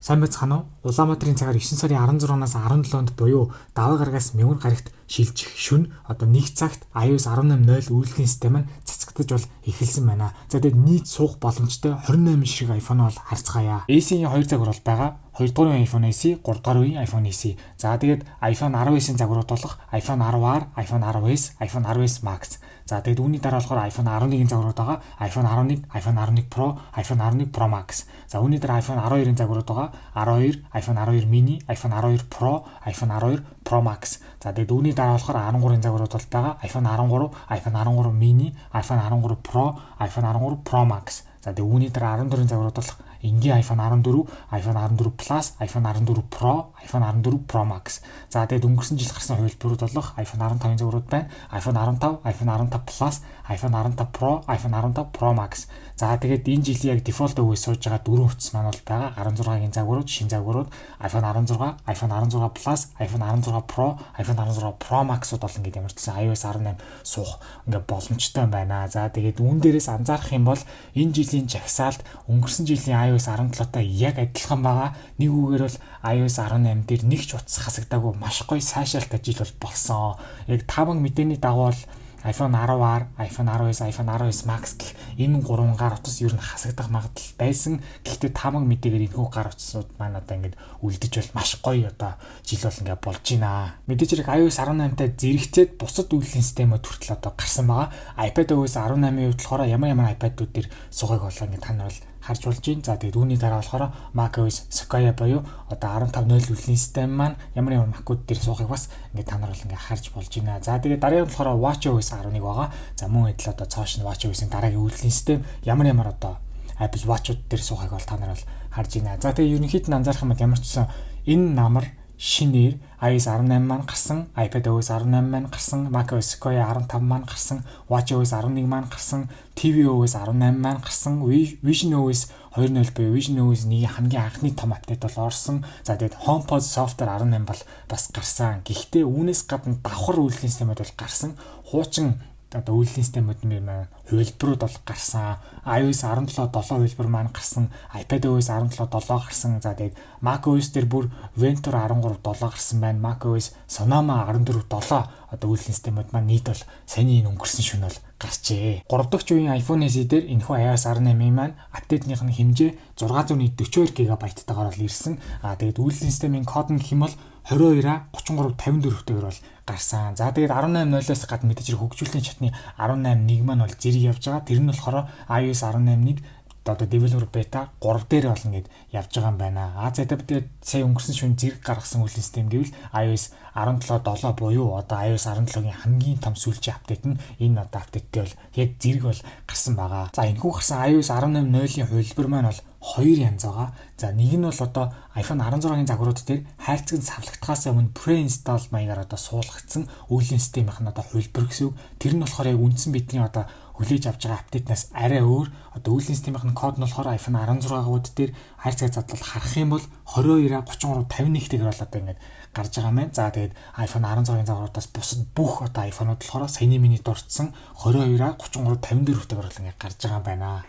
Сайн байцгаана уу? Улаанбаатарын цагаар 9 сарын 16-наас 17-нд буюу даваа гарагаас мянгаар гарагт шилжих шөнө одоо 1 цагт iOS 18.0 үйлдвэрлэлийн систем маань цацагдаж бол эхэлсэн байна. За тэгээд нийт суух боломжтой 28 ширхэг iPhone бол харцгаая. SE-ийн 2 загвар бол байгаа. 2 дугаар үеийн iPhone SE, 3 дугаар үеийн iPhone SE. За тэгээд iPhone 19-ийн загварууд болох iPhone 10R, iPhone 10s, iPhone 10s Max. За тэгээд үүний дараа болохоор iPhone 11-ийн загварууд байгаа. iPhone 11, iPhone 11 Pro, iPhone 11 Pro Max. За үүний дараа iPhone 12-ийн загварууд байгаа. 12, iPhone 12 mini, iPhone 12 Pro, iPhone 12 Pro Max. За тэгээд үүний дараа болохоор 13-ийн загварууд бол байгаа. iPhone 13, iPhone 13 mini, iPhone 13 Pro, iPhone 13 Pro Max. За тэгээд үүний дараа 14-ийн загварууд болох энгийн iPhone 14, iPhone 14 Plus, iPhone 14 Pro, iPhone 14 Pro Max. За тэгээд өнгөрсөн жил гарсан хувилбарууд болох iPhone 15-ийн загварууд байна. iPhone 15, iPhone 15 Plus, iPhone 15 Pro, iPhone 15 Pro Max. За тэгээд энэ жилийн яг дефолт өгөөс сууж байгаа дөрвөн утас маань бол байгаа. 16-гийн загварууд, шинэ загварууд iPhone 16, iPhone 16 Plus, iPhone 16 Pro, iPhone 16 Pro Max-ууд бол ингээд ямар ч гэсэн iOS 18 суух ингээд боломжтой байна. За тэгээд үүн дээрээс анзаарах юм бол энэ жилийн жагсаалт өнгөрсөн жилийн iOS 17-тай яг адилхан байгаа. Нэг үгээр бол iOS 18 дээр нэг ч утас хасагдаагүй маш гоё сайшаалтай жил бол болсон. Яг таван мэдээний дагуу бол iPhone 10R, iPhone 10s, iPhone 10s Max гэх энэ гурван гар утас ер нь хасагдах магадлал байсан. Гэхдээ тамаг мэдээгээр энэхүү гар утасууд маань одоо ингээд үлдэж бол маш гоё одоо жил бол ингээд болж байна. Мэдээж хэрэг iOS 18-тай зэрэгцээд бусад үйлдвэрлэлийн системүүд хүртэл одоо гарсан байгаа. iPadOS 18-ийн хувьд болохоор ямар iPad-үүд дээр суугааг болоо ингээд та нар бол харж болж байна. За тэгээд үүний дараа болохоор macOS Sequoia буюу одоо 15.0 үйлдвэрлэлийн систем маань ямар Mac-ууд дээр суухыг бас ингээд та нар бол ингээд харж болж байна. За тэгээд дараагийн болохоор watchOS 11 байгаа. За мөн адил одоо цааш нь watchOS-ийн дараагийн үйлдвэрлэлийн систем ямар одоо Apple Watch-ууд дээр суухыг бол та нар бол харж байна. За тэгээд ерөнхийд нь анзаарах юм бол ямар ч гэсэн энэ намар шинээр iOS 18 маань гарсан, iPadOS 18 маань гарсан, macOS Sequoia 15 маань гарсан, watchOS 11 маань гарсан, tvOS 18 маань гарсан, visionOS 2.0 буюу visionOS 1-ийн хамгийн анхны том апдейт бол орсон. За тэгээд HomePod Software 18 бол бас гарсан. Гэхдээ үүнээс гадна давхар үйлдвэрлэлийн системүүд бол гарсан. Хуучин одоо үйлдвэрлэлийн системүүд маань хувилбарууд бол гарсан. iOS 17 7 хувилбар маань гарсан. iPadOS 17 7 гарсан. За тэгээд macOS дээр бүр Ventura 13 7 гарсан байна. macOS Sonoma 14 7 одоо үйлдвэрлэлийн системүүд маань нийт бол саяны энэ өнгөрсөн шөнө бол гарчээ. 3 дахь үеийн iPhone SE дээр энэхүү iOS 18-ийн маань апдейтных нь хэмжээ 642 GB-тайгаар бол ирсэн. Тэгээд үйлдвэрлэлийн системийн код нь гэх юм бол 22-а 3354-тэйгээр бол гарсан. За тэгээд 18.0-аас гадна мэдээж хэрэг хөгжүүлэлтийн шатны 18.1 маань бол зэрэг явж байгаа. Тэр нь болохоор iOS 18.1 одоо developer beta 3 дээр бол ингээд явж байгаа юм байна. За тэгээд сая өнгөрсөн шөнө зэрэг гаргасан үйлдвэрлэлийн систем гэвэл iOS 17.7 буюу одоо iOS 17-гийн хамгийн том сүүлчийн апдейт нь энэ одоо апдейттэй бол яг зэрэг бол гарсан байгаа. За энэхүү гарсан iOS 18.0-ийн хувилбар маань бол хоёр янз байгаа. За нэг нь бол одоо iPhone 16-гийн загварууд дээр хайрцаг савлагдахаас өмнө pre-install маягаар одоо суулгагдсан үйлдвэрлэлийн системийнх нь одоо хувилбар гэсэн үг. Тэр нь болохоор яг үндсэн бидний одоо хүлээж авч байгаа апдейтнаас арай өөр. Одоо үйлдвэрлэлийн системийнх нь код нь болохоор iPhone 16-гууд дээр хайрцаг задлал харах юм бол 22-а 3351-тэйгээр бол одоо ингээд гарч байгаа юм байна. За тэгээд iPhone 16-гийн загваруудаас бусад бүх одоо iPhone-ууд болохоор саяны миний дурдсан 22-а 3354-тэйгээр бол ингээд гарч байгаа юм байна.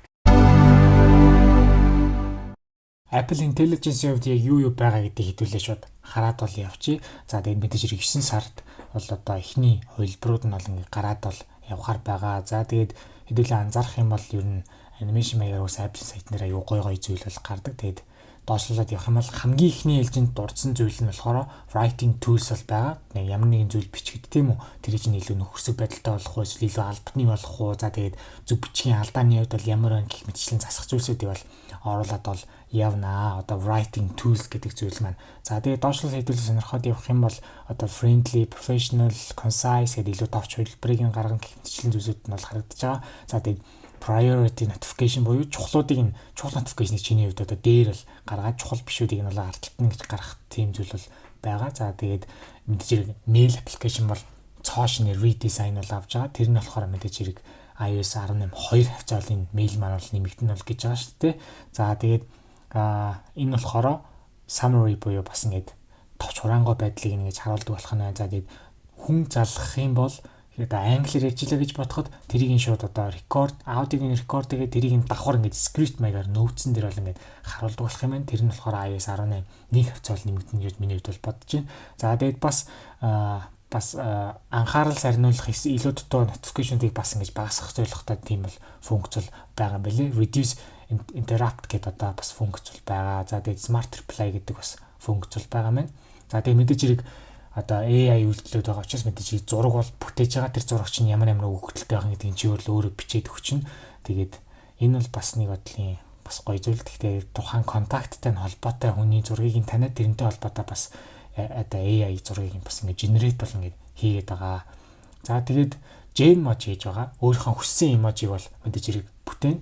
Apple Intelligence-ийн хувьд яг юу байгаа гэдгийг хэдүүлээ шууд хараад бол явчих. За тэгээд мэдээж хэрэг 9 сард бол одоо эхний хувилбарууд нь бол ингээд гараад бол явахаар байгаа. За тэгээд хэдүүлээ анзаарах юм бол ер нь анимашн маягаар ус Apple сайт нэр аюу гой зүйл бол гардаг. Тэгээд доошлуулад явах юм бол хамгийн ихний ээлжинд дурдсан зүйл нь болохоор writing tools бол байгаа. Нэг ямар нэгэн зүйл бичгэд тийм үү? Тэр чинь илүү нөхөрсөг байдалтай болох уу, эсвэл илүү албаны болох уу? За тэгээд зөв бичгийн алдааны хувьд бол ямар гэх мэтчлэн засах зүйлсүүдийг бол оруулаад бол явнаа. Одоо writing tools гэдэг зүйл маань. За тэгээд доошлол хэдүүлээ сонирхоод явах юм бол одоо friendly, professional, concise гэдэг илүү товч хувилбарыг гаргах гэх мэтчлэн зүйлсүүд нь бол харагдаж байгаа. За тэгээд priority notification буюу чухал notification-ыг чиний хувьд одоо дээр л гаргаад чухал бишүүдийг нь бол ардталтна гэж гаргах тийм зүйл бол байгаа. За тэгээд мэдээж хэрэг mail application бол цоош нь redesign бол авч байгаа. Тэр нь болохоор мэдээж хэрэг iOS 18 2 хавцаалын mail маань бол нэмэгдэн бол гэж байгаа шүү дээ. За тэгээд энэ болохоор summary буюу бас ингээд товч хураангуй байдлыг ингэж харуулдаг болох нь. За тэгээд хүн залгах юм бол одоо англиар ярьжлаа гэж бодоход тэрийг шууд одоо аудиогийн рекорд тэгээд тэрийг давхар ингээд скрипт маягаар нөөцсөн дээр бол ингээд харуулдаг болох юм байна. Тэр нь болохоор iOS 18 нэг хавцал нэмэгдэн гэж миний хувьд бол бодож байна. За тэгээд бас анхаарал сарниулах илүү дутуу notification-ыг бас ингэж багасгах зорилготой тийм бол функц бол байгаа байлээ. Reduce interrupt гэдэг одоо бас функц бол байгаа. За тэгээд smart reply гэдэг бас функц бол байгаа маань. За тэгээд мэдээж хэрэг одоо AI үйлдэлүүд байгаа учраас мэдээж зураг бол бүтээж байгаа. Тэр зураг чинь ямар өгөгдөлтэй байгаа гэдгийг чи өөрөө бичээд өгчин. Тэгээд энэ бол бас нэг бодлын бас гоё зүйл. Гэхдээ тухайн контакттай холбоотой хүний зургийг таниад тэрнтэй холбоотой бас одоо AI зургийг бас ингэ генерейт бол ингэ хийгээд байгаа. За тэгээд Gen emoji гэж байгаа. Өөрийнхөө хүссэн эможиг бол мэдээж хэрэг бүтээн.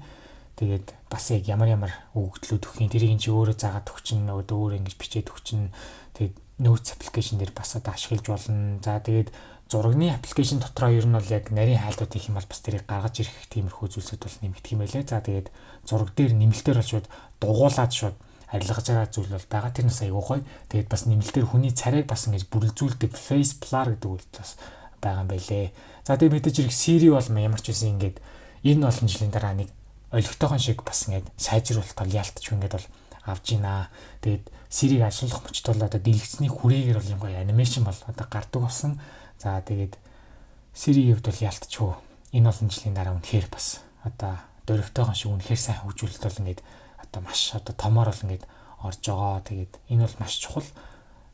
Тэгээд бас яг ямар өгөгдлүүд өгөх юм тэрийг чи өөрөө заагаад өгчин нөгөө өөрөө ингэж бичээд өгчин. Тэгээд Notes application дээр бас одоо ашиглаж болно. За тэгээд зурагны аппликейшн дотроо ер нь бол яг нарийн хайлтууд их юм бол бас тэрийг гаргаж ирэх тиймэрхүү зүйлсүүд бол нэмэгдэх юм байлээ. За тэгээд зураг дээр нэмэлтээр бол шууд дугуулад шууд арилгаж байгаа зүйл бол байгаа. Тэр нас аягүй гоё. Тэгээд бас нэмэлтээр хүний царайг бас ингэж бүрэлзүүлдэг face blur гэдэг үйлдэл бас байгаа юм байлээ. За тэгээд мэдээж хэрэг Siri бол ямар ч үсэн ингэж энэ олон жилийн дараа нэг олигтойхон шиг бас ингэж сайжруулалтаар яалтч ингэж бол авж гинэ. Тэгээд Siri-г ашиглах мөчт бол одоо дэлгэцний хүрээгээр бол юм гоё анимашн бол одоо гардаг болсон. За тэгээд Siri-ийн хувьд бол яалтчгүй энэ олон жилийн дараа үнэхээр бас одоо дөрөвтэйгэн шиг үнэхээр сайн хөгжүүлэлт бол ингээд одоо маш одоо томоор бол ингээд орж байгаа. Тэгээд энэ бол маш чухал.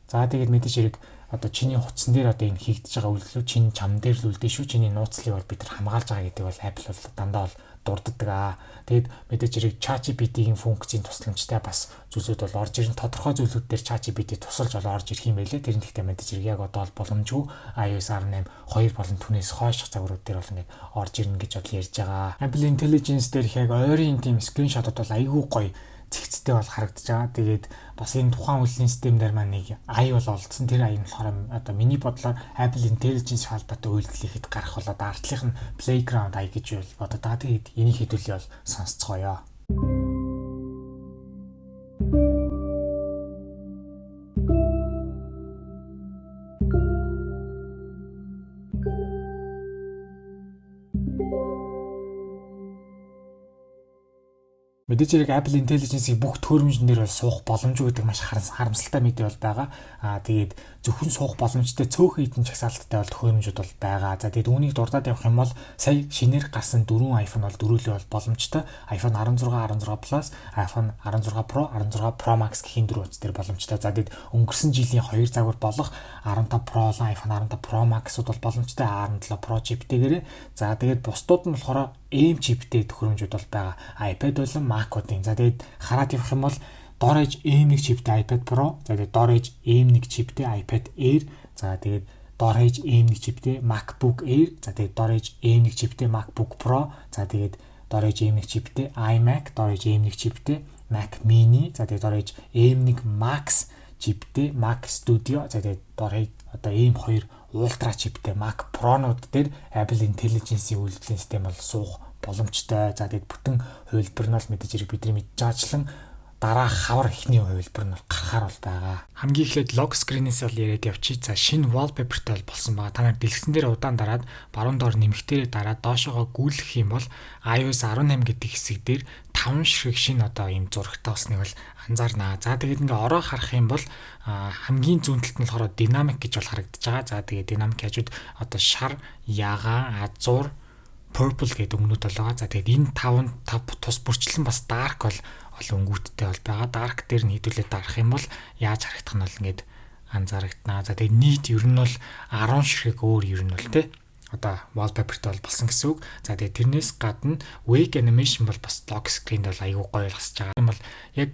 За тэгээд мэдээж хэрэг одоо чиний хутсан дээр одоо энэ хийгдэж байгаа үйлдэлүүд чиний чам дээр л үлдэн шүү. Чиний нууцлыг бол бид нар хамгаалж байгаа гэдэг бол Apple бол дандаа бол дурддаг. Тэгээд мэдээж хэрэг ChatGPT-ийн функцийн тусламжтай бас зүйлсүүд бол орж ирэн тодорхой зүйлсүүд дээр ChatGPT тусалж бол орж ирэх юм байлээ. Тэр нь гэхдээ мэдээж хэрэг яг одоо бол боломжгүй iOS 18 2 болон түүнээс хойших загварууд дээр бол ингээд орж ирнэ гэж бол ярьж байгаа. Apple Intelligence дээр яг ойрын тийм скриншотууд бол айгүй гоё цэгцтэй бол харагдаж байгаа. Тэгээд бас энэ тухайн үйлсийн системээр маань нэг ай бол олдсон. Тэр ай нь болохоор одоо миний бодлоор Apple Intelligence холбоотой үйлдэл ихэд гарах болоод ардлынх нь Playground ай гэж бодоод байгаа. Тэгээд энийг хэдүүлээ бол сонсцгоё. Мэдээж хэрэг Apple Intelligence-ийг бүх төхөөрөмжнөр бол суух боломжгүй гэдэг маш харамсалтай мэдээ бол байгаа. Тэгээд зөвхөн суух боломжтой цөөхөн хитэн чагсаалттай бол төхөөрөмжүүд бол байгаа. За тэгээд үүнийг дурдаад явах юм бол сая шинээр гарсан 4 iPhone бол дөрүүлээ бол боломжтой. iPhone 16, 16 Plus, iPhone 16 Pro, 16 Pro Max гэхийн дөрөв утас дээр боломжтой. За тэгээд өнгөрсөн жилийн 2 загвар болох 15 Pro, iPhone 15 Pro Max-ууд бол боломжтой. 17 Pro чиптэйгээрээ. За тэгээд бусдууд нь болохоор AM чиптэй төхөөрөмжүүд бол байгаа. iPad болон Mac-уудын. За тэгээд хараад явах юм бол дор ээж AM1 чиптэй iPad Pro, за тэгээд дор ээж AM1 чиптэй iPad Air, за тэгээд дор ээж AM1 чиптэй MacBook Air, за тэгээд дор ээж AM1 чиптэй MacBook Pro, за тэгээд дор ээж AM1 чиптэй iMac, дор ээж AM1 чиптэй Mac Mini, за тэгээд дор ээж AM1 Max чиптэй Mac Studio, за тэгээд дор ээж одоо AM2 Ultra чиптэй Mac Pro-нууд дээр Apple Intelligence-ийн үйлдвэрлэлийн систем бол суух боломжтой. За тэгээд бүтэн хувилбар нь бол мэдээж хэрэг бидний мэдж байгаачлан дараа хавар ихний хувилбар нь гарахаар бол байгаа. Хамгийн эхлээд lock screen-ээс бол яриад явчих. За шинэ wallpaper-тай бол болсон байгаа. Та нар дэлгэцэн дээр удаан дараад баруун доор нэмэгтээрээ дараад доошоогоо гүйлгэх юм бол iOS 18 гэдэг хэсэг дээр 5 ширхэг шинэ одоо ийм зурагтай болсныг бол анзаарнаа. За тэгээд ингээ ороо харах юм бол хамгийн зүүн талд нь болохоор dynamic гэж бол харагдаж байгаа. За тэгээд dynamic хажууд одоо шар, ягаан, азуур, purple гэдэг өмнөд бол байгаа. За тэгээд энэ 5 тус бүрчлэн бас dark бол өнгөттэй бол байгаа. Dark дээр нь хэдүүлээ дарах юм бол яаж харагдах нь бол ингээд анзаарагдана. За тэгээд нийт ер нь бол 10 ширхэг өөр ер нь бол тий одоо wallpaper-тай бол болсон гэсэн үг. За тэгээд тэрнээс гадна wake animation бол бас lock screen-д бол аягүй гоё болгосож байгаа. Тийм бол яг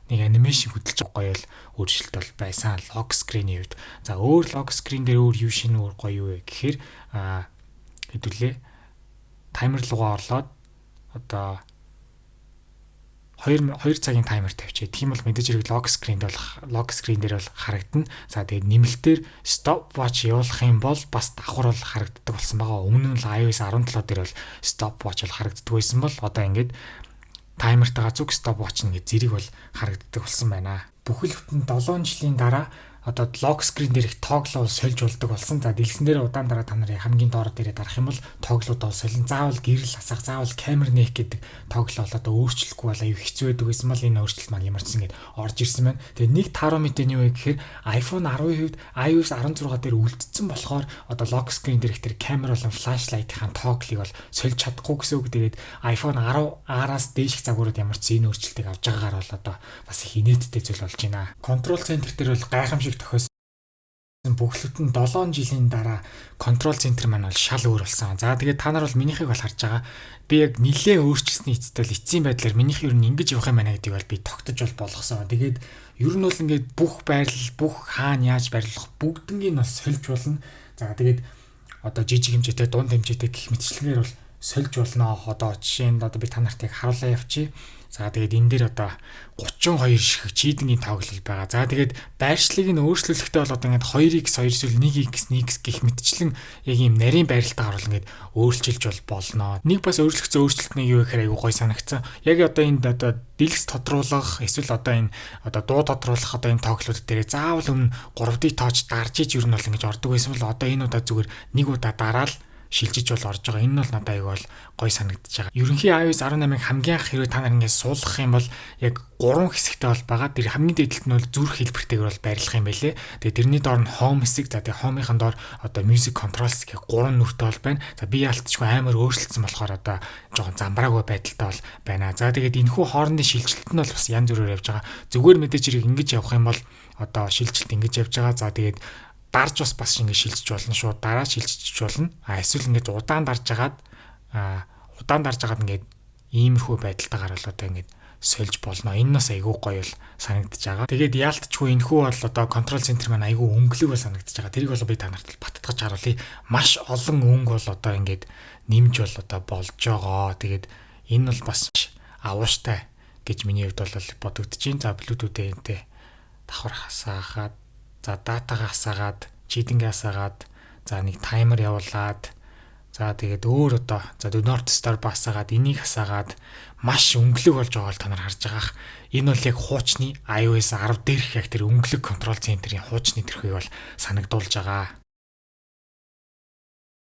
нэг анимашн хөдөлж байгаа гоё л өөрчлөлт бол байсан lock screen-ийн хувьд. За өөр lock screen дээр өөр юу шинэ өөр гоё юу вэ гэхээр хэдүүлээ таймер руугаа орлоод одоо 2 цагийн таймер тавьчих. Тийм бол мэдээж хэрэг lock screen дээр бол харагдана. За тэгээд нэмэлтээр stopwatch явуулах юм бол бас давхар бол харагддаг болсон байгаа. Өмнө нь л iOS 17 дээр бол stopwatch бол харагддаг байсан бол одоо ингээд таймертайгаа зүг stopwatch нэгэ зэрэг бол харагддаг болсон байна. Бүхэл бүтэн 7 жилийн дараа одоо лок скрин дээр их тоглоо сольж болдог болсон. За дэлгэн дээр удаан дараа та нарын хамгийн доороо дээрээ дарах юм бол тоглоудаа солин. Заавал гэрэл хасах, заавал камер нээх гэдэг тоглоо бол одоо өөрчлөхгүй бол аюу хэцүү байдаг гэсэн мал энэ өөрчлөлт маань ямар ч ингэж орж ирсэн байна. Тэгээ нэг тааруу мэдээ нь юу вэ гэхээр iPhone 10-ийн хувьд iOS 16 дээр үлдсэн болохоор одоо лок скрин дээр их тэр камер болон флашлайтын тоглыг бол сольж чадахгүй гэсэн үг. Тэгээд iPhone 10R-аас дээшх загварууд ямар ч энэ өөрчлөлтийг авч байгаагаар бол одоо бас их инээдтэй зүйл болж байна. Control Center дээр бол гайхамшиг тохиосон бүхлөд нь 7 жилийн дараа контрол центр маань бол шал өөр болсон. За тэгээд та нар бол минийхийг бол харж байгаа. Би яг нилээ өөрчлөсний эцэстэл эцсийн байдлаар минийх ер нь ингэж явах юм байна гэдгийг бол би тогтож бол болгосон. Тэгээд ер нь бол ингээд бүх байрлал, бүх хаана яаж байрлах бүгднийг нь бас сольж болно. За тэгээд одоо жижиг хэмжээтэй, дунд хэмжээтэй гэх мэтчлэгээр бол сольж болно. Одоо жишээ нь одоо би та нарт яг харуулаа явчих. За тэгээд энэ дээр одоо 32 ширхэг чийдингийн тоглол байгаа. За тэгээд байршлыг нь өөрчлөлтөй бол одоо ингээд 2x 2 эсвэл 1x 1x гэх мэтчлэн яг ийм нарийн байралтайгаар бол ингээд өөрчилж бол болно. Нэг бас өөрчлөгцөө өөрчлөлт нь юу гэхээр айгүй гой санагдсан. Яг одоо энд одоо дэлгэц тодруулах эсвэл одоо энэ одоо дуу тодруулах одоо энэ тоглолт дээр заавал өмнө 3D touch дарж иж ер нь бол ингэж ордог байсан бол одоо энэ удаа зүгээр нэг удаа дараал шилжиж бол орж байгаа. Энэ бол надад аяг бол гой санагдаж байгаа. Ерөнхий iOS 18-ыг хамгийн анх хэрэг та нар ингээд суулгах юм бол яг 3 хэсэгтэй бол байгаа. Тэр хамгийн дээдлэлт нь бол зүрх хэлбэртэйгээр бол байрлах юм байлээ. Тэгээ тэрний доор нь home хэсэг, за тэгээ home-ийн доор одоо music controls гэх 3 нүртэй бол байна. За би яалтчгүй амар өөрчлөлтсөн болохоор одоо жоохон замбраагүй байдалтай бол байна. За тэгээд энэхүү хоорондын шилжилт нь бол бас янз бүрээр явж байгаа. Зүгээр мэдээж хэрэг ингэж явах юм бол одоо шилжилт ингэж явж байгаа. За тэгээд дарж бас ингэ шилжиж болно шүү. Дараа шилжиж болно. Эсвэл ингэж удаан дарж агаад ингээд иймэрхүү байдалтайгаар бол одоо ингэж сольж болно. Энэ нас айгүй гоё бол санагдаж байгаа. Тэгээд яалтчгүй энэхүү бол одоо контрол центр маань айгүй өнгөлөг бол санагдаж байгаа. Тэрийг бол би та нарт баттгаж харуулъя. Маш олон өнгө бол одоо ингэж нэмж бол одоо болж байгаа. Тэгээд энэ бол бас авууштай гэж миний хувьд бол бодогдож байна. За Bluetooth-тэй энтэй давхар хасаагаад, за датагаа хасаагаад, чийдингээ хасаагаад, за нэг таймер явуулаад, за тэгээд өөр одоо за do not disturb хасаагаад, энийг хасаагаад маш өнгөлөг болж байгааг та нар харж байгаа. Энэ бол яг хуучны iOS 10 дээрх яг тэр өнгөлөг контрол центрийн хуучны төрхийг бол санагдуулж байгаа.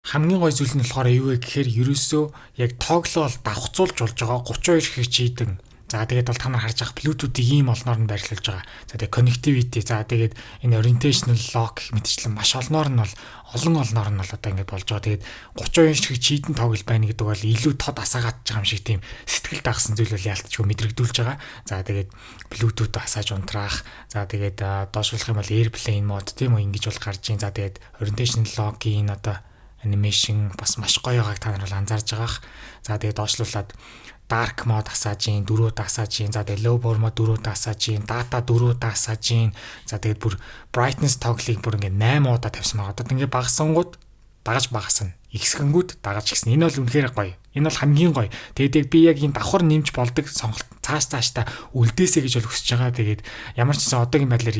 Хамгийн гой зүйл нь болохоор юу вэ гэхээр ерөөсөө яг тоглоол давхцуулж болж байгаа 32 хэрэг чийдэн. За тэгээд бол та нар харж байгаа Bluetooth-ийг ийм олноор нь байрлуулж байгаа. За тэгээд connectivity, за тэгээд энэ orientational lock мэтчлэн маш олноор нь бол олноор нь бол одоо ингэж болж байгаа. Тэгээд 32 шиг чийдэн тоглол байна гэдэг бол илүү тод асаагаад байгаа юм шиг тийм сэтгэл дагсан зүйл бол яалтчгүй мэдрэгдүүлж байгаа. За тэгээд Bluetooth асааж унтраах. За тэгээд доошлуулах юм бол airplane mode тийм үү ингэж бол гарч ийн. За тэгээд orientational lock-ийн одоо animation бас маш гоё байгааг та нар бол анзаарж байгаах. За тэгээд доошлуулад dark mode асааж ийн, дөрөвд асааж ийн, за тэгээд low power mode дөрөвд асааж ийн, data дөрөвд асааж ийн. За тэгээд бүр brightness тоглыг бүр ингээд 8 удаа тавьсан байгаа. Одоо ингээд багасангууд дагаж багасна. Ихсгэнгүүд дагаж ихсэн. Энэ бол үнэхээр гоё. Энэ бол хамгийн гоё. Тэгээд би яг энэ давхар нэмж болдог сонголт цаашдаа үлдээсэ гэж бол хүсэж байгаа. Тэгээд ямар ч гэсэн одоогийн байдлаар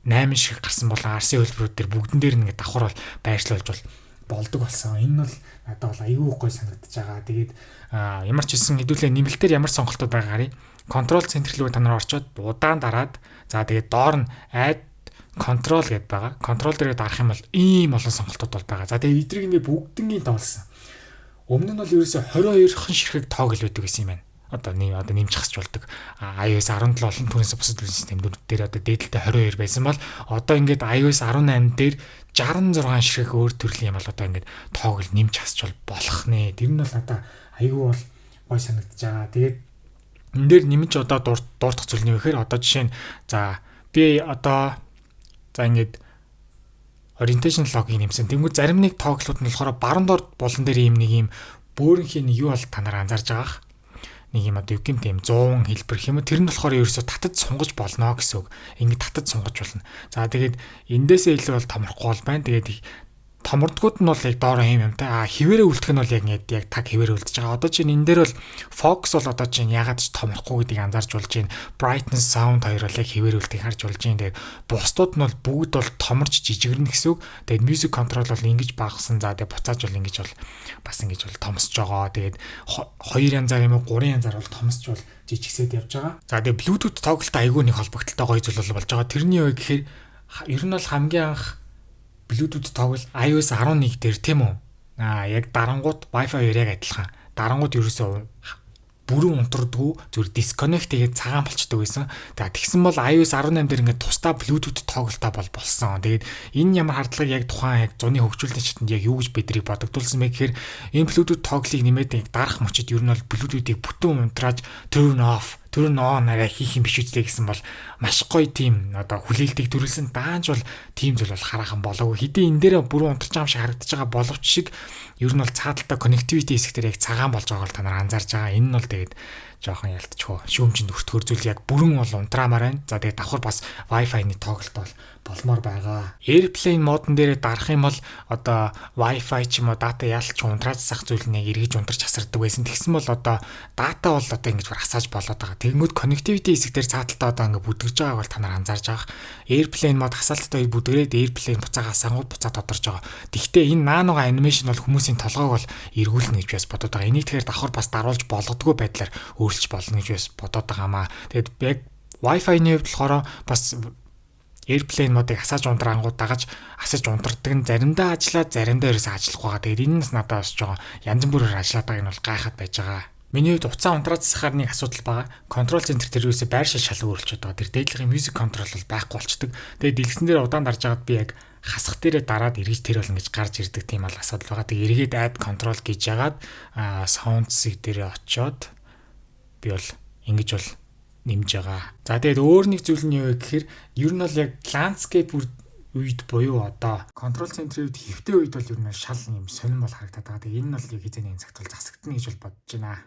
8 шиг гарсан болон RC хөлбөрүүд дээр бүгдэн дээр ингээд давхар бол байршлуулж болдог болсон. Энэ бол надад бол аюу гой санагдаж байгаа. Тэгээд ямар ч хэлсэн хэдүүлээ нэмэлтээр ямар сонголтууд байгаагаар контрол центр рүү та нар орчоод удаан дараад, за тэгээд доор нь add control гэдээ байгаа. Control дээрээ дарах юм бол ийм олон сонголтууд бол байгаа. За тэгээд эдрийг ингээ бүгднгийн тоолсон. Өмнө нь бол ерөөсө 22хан ширхэг тоглол байдаг гэсэн юм байна. Одоо нэмж хасч болдог. iOS 17 олон түрээс бусад системүүд дээр одоо дээдэлтэй 22 байсан бол одоо ингээд iOS 18 дээр 66 ширхэг өөр төрлийн юм бол одоо ингээд тоглол нэмж хасч болох нэ. Тэр нь бол надаа айгүй бол гой санагдаж байгаа. Тэгээд энэ дээр нэмж одоо дуурдах зүйл нь юу гэхээр одоо жишээ нь за би одоо за ингээд orientation log-ыг нэмсэн. Тэнгүү зарим нэг тоглолууд нь болохоор баруун доор булан дээр ийм нэг ийм бөөрөнхийн юу бол та нар анзаарж байгаа. Нэг юм одоо юу гэм тийм 100 хэлбэр хэм үү. Тэр нь болохоор ерөөсө татаж сунгаж болно гэсэн үг. Ингээд татаж сунгаж болно. За тэгээд эндээсээ илүү бол томрохгүй бол байна. Тэгээд томордгууд нь бол яг доороо юм те. Хിവэрээ үлдэх нь бол яг таг хിവэрээ үлдэж байгаа. Одоо чинь энэ дээр бол focus бол одоо чинь ягаад ч томрохгүй гэдгийг анзаарч болж байна. Brightness, sound хоёр бол яг хിവэрээ үлдэхийг харж болж байна. Тэгээд бусдууд нь бол бүгд бол томорч жижигэрнэ гэсэн үг. Тэгээд music control бол ингэж багсан. За тэгээд буцааж бол ингэж бол бас ингэж бол томсож байгаа. Тэгээд 2 янзаар юм уу 3 янзаар бол томсож бол жижигсээд явж байгаа. За тэгээд Bluetooth тоглолттой айгүй нэг холбогдолтой гоё зүйл бол болж байгаа. Тэрний юу гэхээр ер нь бол хамгийн анх Bluetooth тоглол iOS 11 дээр тийм үү? Яг дарангууд Wi-Fi яг адилхан. Дарангууд ерөөсөө бүрэн унтардгүй зүгээр disconnect хийгээд цагаан болчдөг байсан. Тэгээд тэгсэн бол iOS 18 дээр ингээд тусдаа Bluetooth тоглолтоо болсон. Тэгээд энэ ямар хардлагыг яг тухайн яг зуны хөгжүүлэлт шатнд яг юу гэж бидний бодогдуулсан бэ гэхээр энэ Bluetooth тоглолыг нэмээд яг дарах мөчид ер нь бол Bluetooth-ийг бүтэн унтрааж turn on арай хийх юм биш үстэй гэсэн бол маш гоё тийм одоо хүлээлтийг төрүүлсэн. Даанч бол тийм зүйл бол хараахан болоогүй. Хэдий энэ дээр бүрэн унтарч байгаа юм шиг харагдаж байгаа боловч шиг ер нь бол цааталтаа connectivity хэсгээр яг цагаан болж байгааг та нар анзаарж байгаа. Энэ нь бол тэгээд жоохон ялтчихгүй шүүмжинд өртгөр зүйл яг бүрэн бол унтраамаар байна. За тэгээд давхар бас Wi-Fi-ны тоглолт бол болмоор байгаа. Airplane модон дээр дарах юм бол одоо Wi-Fi ч юм уу дата ялч унтрааж сах зүйл нэг эргэж унтарч хасардаг байсан. Тэгсэн бол одоо дата бол одоо ингэж асааж болоод байгаа. Тэгэнгүүт connectivity хэсгээр цааталтаа одоо ингэ бүдгэж байгааг бол та нар анзаарж байгаа. Airplane мод хасаалттай бүдгэрээд Airplane буцаага сангууд буцаа тодорч байгаа. Тэгвэл энэ наануга анимашн бол хүмүүсийн толгойг бол эргүүлнэ гэж бас бодоод байгаа. Энийг тэгэхээр давхар бас даруулж болгодгүй байдлаар өөрчилж болно гэж бас бодоод байгаамаа. Тэгэд яг Wi-Fi-ны хувьд болохоор бас Airplane модыг асааж ундрангууд дагаж асаж унтардаг нь заримдаа ажиллаад заримдаа ерөөсөө ажиллахгүй байгаа. Тэгээд энэ нас надад бас жоохон янз бүрээр ажиллаад байгааг нь бол гайхаад байж байгаа. Миний хувьд уцаа унтрааж засахаар нэг асуудал байгаа. Control center дээр ерөөсөө байр шил шал өөрчлөж байгаа. Тэр дээдлийн music control бол байхгүй болчдөг. Тэгээд дэлгэсэн дээр удаан дарж байгаад би яг хасах дээрээ дараад эргэж тэр бол ингэж гарч ирдэг тийм бол асуудал байгаа. Тэгээд эргээд add control гэж яагаад sounds-ийг дээрээ очиод би бол ингэж бол нэмж байгаа. За тэгээд өөр нэг зүйл нь юу вэ гэхээр ер нь бол яг landscape үед буюу одоо control center-ийн үед хэвтэй үед бол ер нь шал юм сонирн бол харагдаад байгаа. Тэгээд энэ нь бол яг хэзээ нэгэн цагт бол засагдана гэж бол бодож байна.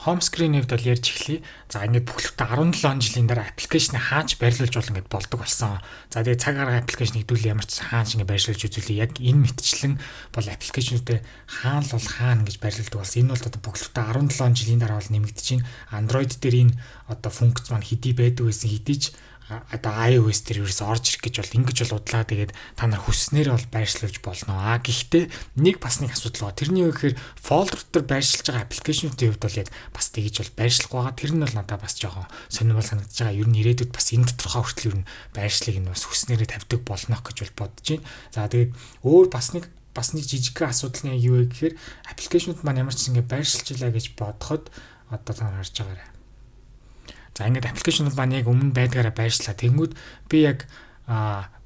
Home screen-ийн хувьд бол ярьж эхлэе. За ингээд бүхэлдээ 17 жилийн дараа аппликейшн хаач байрлуулж бол ингээд болдог болсон. За тэгээд цаг арга аппликейшн хэдүүл ямар ч хаач ингээд байрлуулж үзүүлээ. Яг энэ мэтчлэн бол аппликейшнүүдэд хаана л бол хаана гэж байрлуулдаг болсон. Энэ бол одоо бүхэлдээ 17 жилийн дараа бол нэмэгдэж байна. Android дээр энэ одоо функц маань хэдий байдаг байсан хэдий ч одоо iOS дээр ерөөс орж ирэх гэж бол ингэж бол удлаа. Тэгээд та нар хүснээр бол байршлуулж болно. Гэхдээ нэг бас нэг асуудал байгаа. Тэрний юу гэхээр folder дээр байршилж байгаа аппликейшнуудын хувьд бол яг бас тэгж бол байршлах байгаа. Тэр нь бол надад бас жоохон сонирхол санагдаж байгаа. Ер нь ирээдүйд бас энэ тодорхой хүртэл ер нь байршлыг нь бас хүснээрээ тавьдаг болно гэж бол бодож байна. За тэгээд өөр бас нэг жижигхэн асуудал нь юу вэ гэхээр аппликейшнууд маань ямар ч ингэ байршилжлаа гэж бодоход одоо та нар харж байгаарай. За ингээд аппликейшнууд маань яг өмнө байдгаараа байршлаа. Тэнгүүд би яг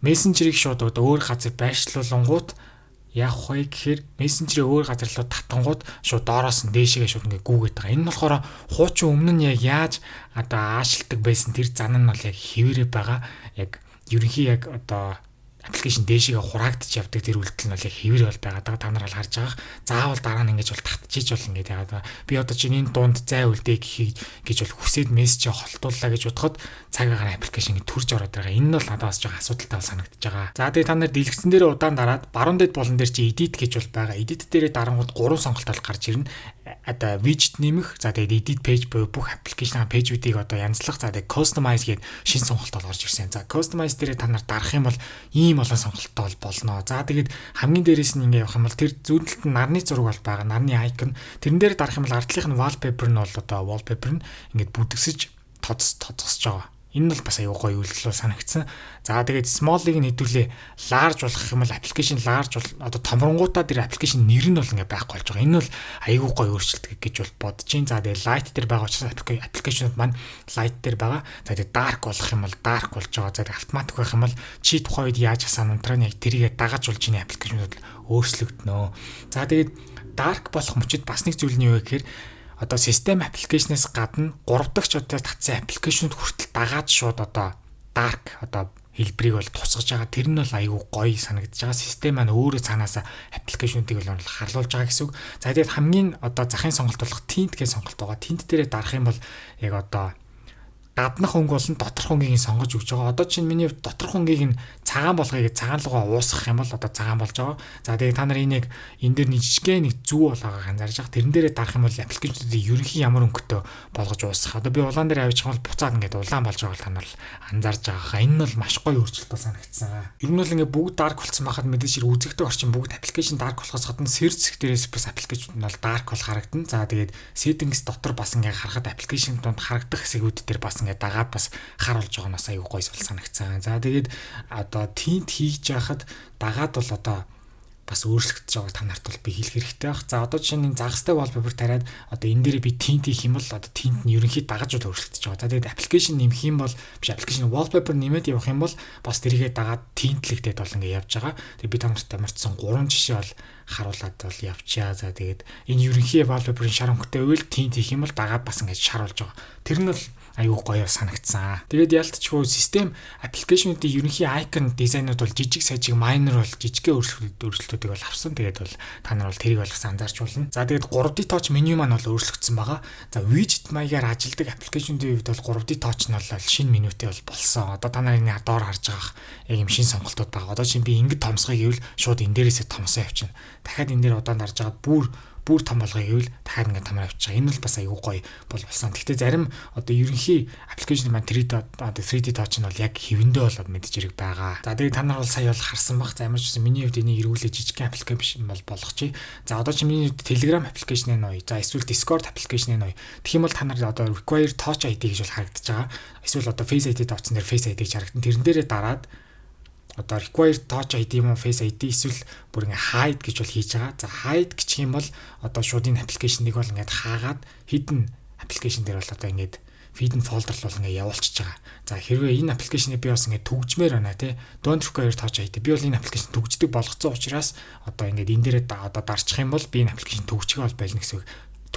мессенжерийг шууд өөр газар байршлуулангууд яах вэ гэхээр мессенжерийг өөр газар руу татангууд шууд доороос нь дээшээгээ шууд ингээд гүүгээд байгаа. Энэ нь болохоор хуучин өмнө нь яг яаж одоо аашилдаг байсан тэр зан нь бол яг хэвээрээ байгаа. Яг ерөнхий яг одоо аппликейшн дээшээгээ хураагдчих явдаг тэр үйлдэл нь бол яг хэвээр бол байгаа даа. Та нар бол харж байгаа. Заавал дараа нь ингэж бол татчихж бол ингэж яагаад би одоо чинь энэ дунд зай үлдээ гэж бол хүсээд мессеж холтууллаа гэж бодоход цаг агаар аппликейшн төрж ороод байгаа. Энэ нь бол надад бас жоохон асуудалтай бол санагдаж байгаа. За тэгээ та нар дэлгэцэн дээр удаан дараад баруун дэд болон дээр чи edit гэж бол байгаа. Edit дээрээ дарангууд 3 сонголт бол гарч ирнэ. Одоо widget нэмэх, за тэгээд edit page буюу бүх аппликейшн пэйжүүдийг одоо янзлах, за тэгээд customize гэдэг шинэ сонголт бол орж ирсэн. За customize дээрээ та нар дарах юм бол ийм олон сонголттой бол болно. За тэгээд хамгийн дээрээс нь ингэ явах юм бол тэр зүүнэлт нь нарны зураг бол байгаа. Нарны icon. Тэрэн дээр дарах юм бол ардлынх нь wallpaper нь бол одоо wallpaper нь ингээд бүдгсэж тодсож байгаа. Энэ бол бас аюу гоё үйлдэл санагдсан. За тэгээд small-ыг нь хэдүүлээ large болгох юм бол application large бол одоо томронгуудаа тэр application нэр нь бол ингээ байхгүй болж байгаа. Энэ бол аюу гоё өөрчлөлт гэж бол бодож байна. За тэгээд light дээр байгаа учраас application-ууд маань light дээр байгаа. За тэгээд dark болгох юм бол dark болж байгаа. За тэгээд автоматик байх юм бол чи тухайн үед яаж хасаа унтраа нэг тэрийгэ дагаж болж ийн application-ууд өөрчлөгдөнө. За тэгээд dark болох мөчид бас нэг зүйл нь юу вэ гэхээр одоо систем аппликейшнээс гадна 3 дахь чуудаас татсан аппликейшнууд хүртэл дагаад шууд одоо dark одоо хэлбэрийг бол тусгаж байгаа. Тэр нь бол аюу гоё санагдаж байгаа. Систем маань өөрөө цаанаасаа аппликейшнуудыг бол харлуулж байгаа гэсэн үг. За тэгээд хамгийн одоо захын сонголт болох tint гэх сонголт байгаа. Tint дээрээ дарах юм бол яг одоо гаднах хөнгө болон доторх хөнгөийг сонгож өгч байгаа. Одоо чинь миний доторх хөнгөийг нь цагаан болгоё гэж цагаан руугаа уусгах юм бол одоо цагаан болж байгаа. За тэгээд та нар энийг энэ дээр нэг жижигхэн нэг зүү болгоог анзаарж байгаа. Тэрэн дээрээ дарах юм бол аппликейшнуудыг ерөнхий ямар өнгөтэй болгож уусгах. Одоо би улаан дээр авчих юм бол буцаад ингээд улаан болж байгаа бол та нар анзаарж байгаа. Энэ нь бол маш гоё өөрчлөлт санагдсан. Ер нь бол ингээд бүгд dark болсон байхад мэдээж үзэгтэй орчин бүгд аппликейшн dark болохоос гадна search дээрээс бас аппликейшнууд нь бол dark бол харагдана. За тэгээд settings дотор бас ингээд харахад аппликейшн донд харагдах хэсгүүд дээр бас ингээд дагаад бас харуулж байгаа нас аюу гойс бол санагцсан. За тэгээд одоо тинт хийж яхад дагаад бол одоо бас өөрчлөгдөж байгаа та нарт бол би хэлэх хэрэгтэй баг. За одоо жишээ нь загастай wallpaper тариад одоо энэ дээр би tint хийх юм бол одоо tint нь ерөнхийд дагаж бол өөрчлөгдөж байгаа. За тэгээд application нэмэх юм бол биш application wallpaper нэмээд явах юм бол бас тэрийгээ дагаад tintlэгдээд бол ингээд явж байгаа. Тэгээд би та нарт марцсан 3 жишээ бол харуулад бол явчаа. За тэгээд энэ ерөнхий wallpaper-ын шар өнгөтэй үйл tint хийх юм бол дагаад бас ингээд шаруулж байгаа. Тэр нь бол аюу гоё санагдсан. Тэгээд ялтчгүй систем аппликейшнуудын ерөнхий icon дизайнууд бол жижиг сажиг minor бол жижигхэн өөрчлөлтүүдийг бол авсан. Тэгээд бол та нар бол тэрийг ойлгох анзаарч болно. За тэгээд 3D touch меню маань бол өөрчлөгдсөн байгаа. За widget маягаар ажилдаг аппликейшнуудын хувьд бол 3D touch нь бол шинэ менютэй бол болсон. Одоо та нарын доор харж байгаа яг юм шинэ сонголтууд байгаа. Одоо чинь би ингэж томсгоё гэвэл шууд энэ дээрээсээ томсоо явчихна. Дахиад энэ дээр одоо харж байгаа бүр том болгоё гэвэл дахиад ингээд томор авчих. Энэ бол бас аюу гоё болсон. Гэхдээ зарим одоо ерөнхий аппликейшн маань 3D touch нь бол яг хэвэндээ болоод мэдж ирэг байгаа. За тэгээд та нар бол сая бол харсан баг. За ямар ч гэсэн миний хувьд энийг эргүүлээ жижигхэн аппликейшн бол болгочих. За одоо чи миний Telegram аппликейшн ноё. За эсвэл Discord аппликейшн ноё. Тэгэх юм бол та нар одоо require touch ID гэж бол харагдаж байгаа. Эсвэл одоо Face ID тавьсан дээр Face ID гэж харагдана. Тэрэн дээрээ дараад одоо required touch ID юм уу face ID эсвэл бүр ингээ hide гэж бол хийж байгаа. За hide гэх юм бол одоо шууд энэ аппликейшнийг бол ингээд хаагаад hidden аппликейшн дээр бол одоо ингээд hidden folder бол ингээ явуулчихж байгаа. За хэрвээ энэ аппликейшнийг би бас ингээ түгжмээр байна тий. Don't require touch ID. Би бол энэ аппликейшн түгждэг болгоцсон учраас одоо ингээд энэ дээрээ одоо дарчих юм бол би энэ аппликейшн түгжихээ бол болно гэсэн үг.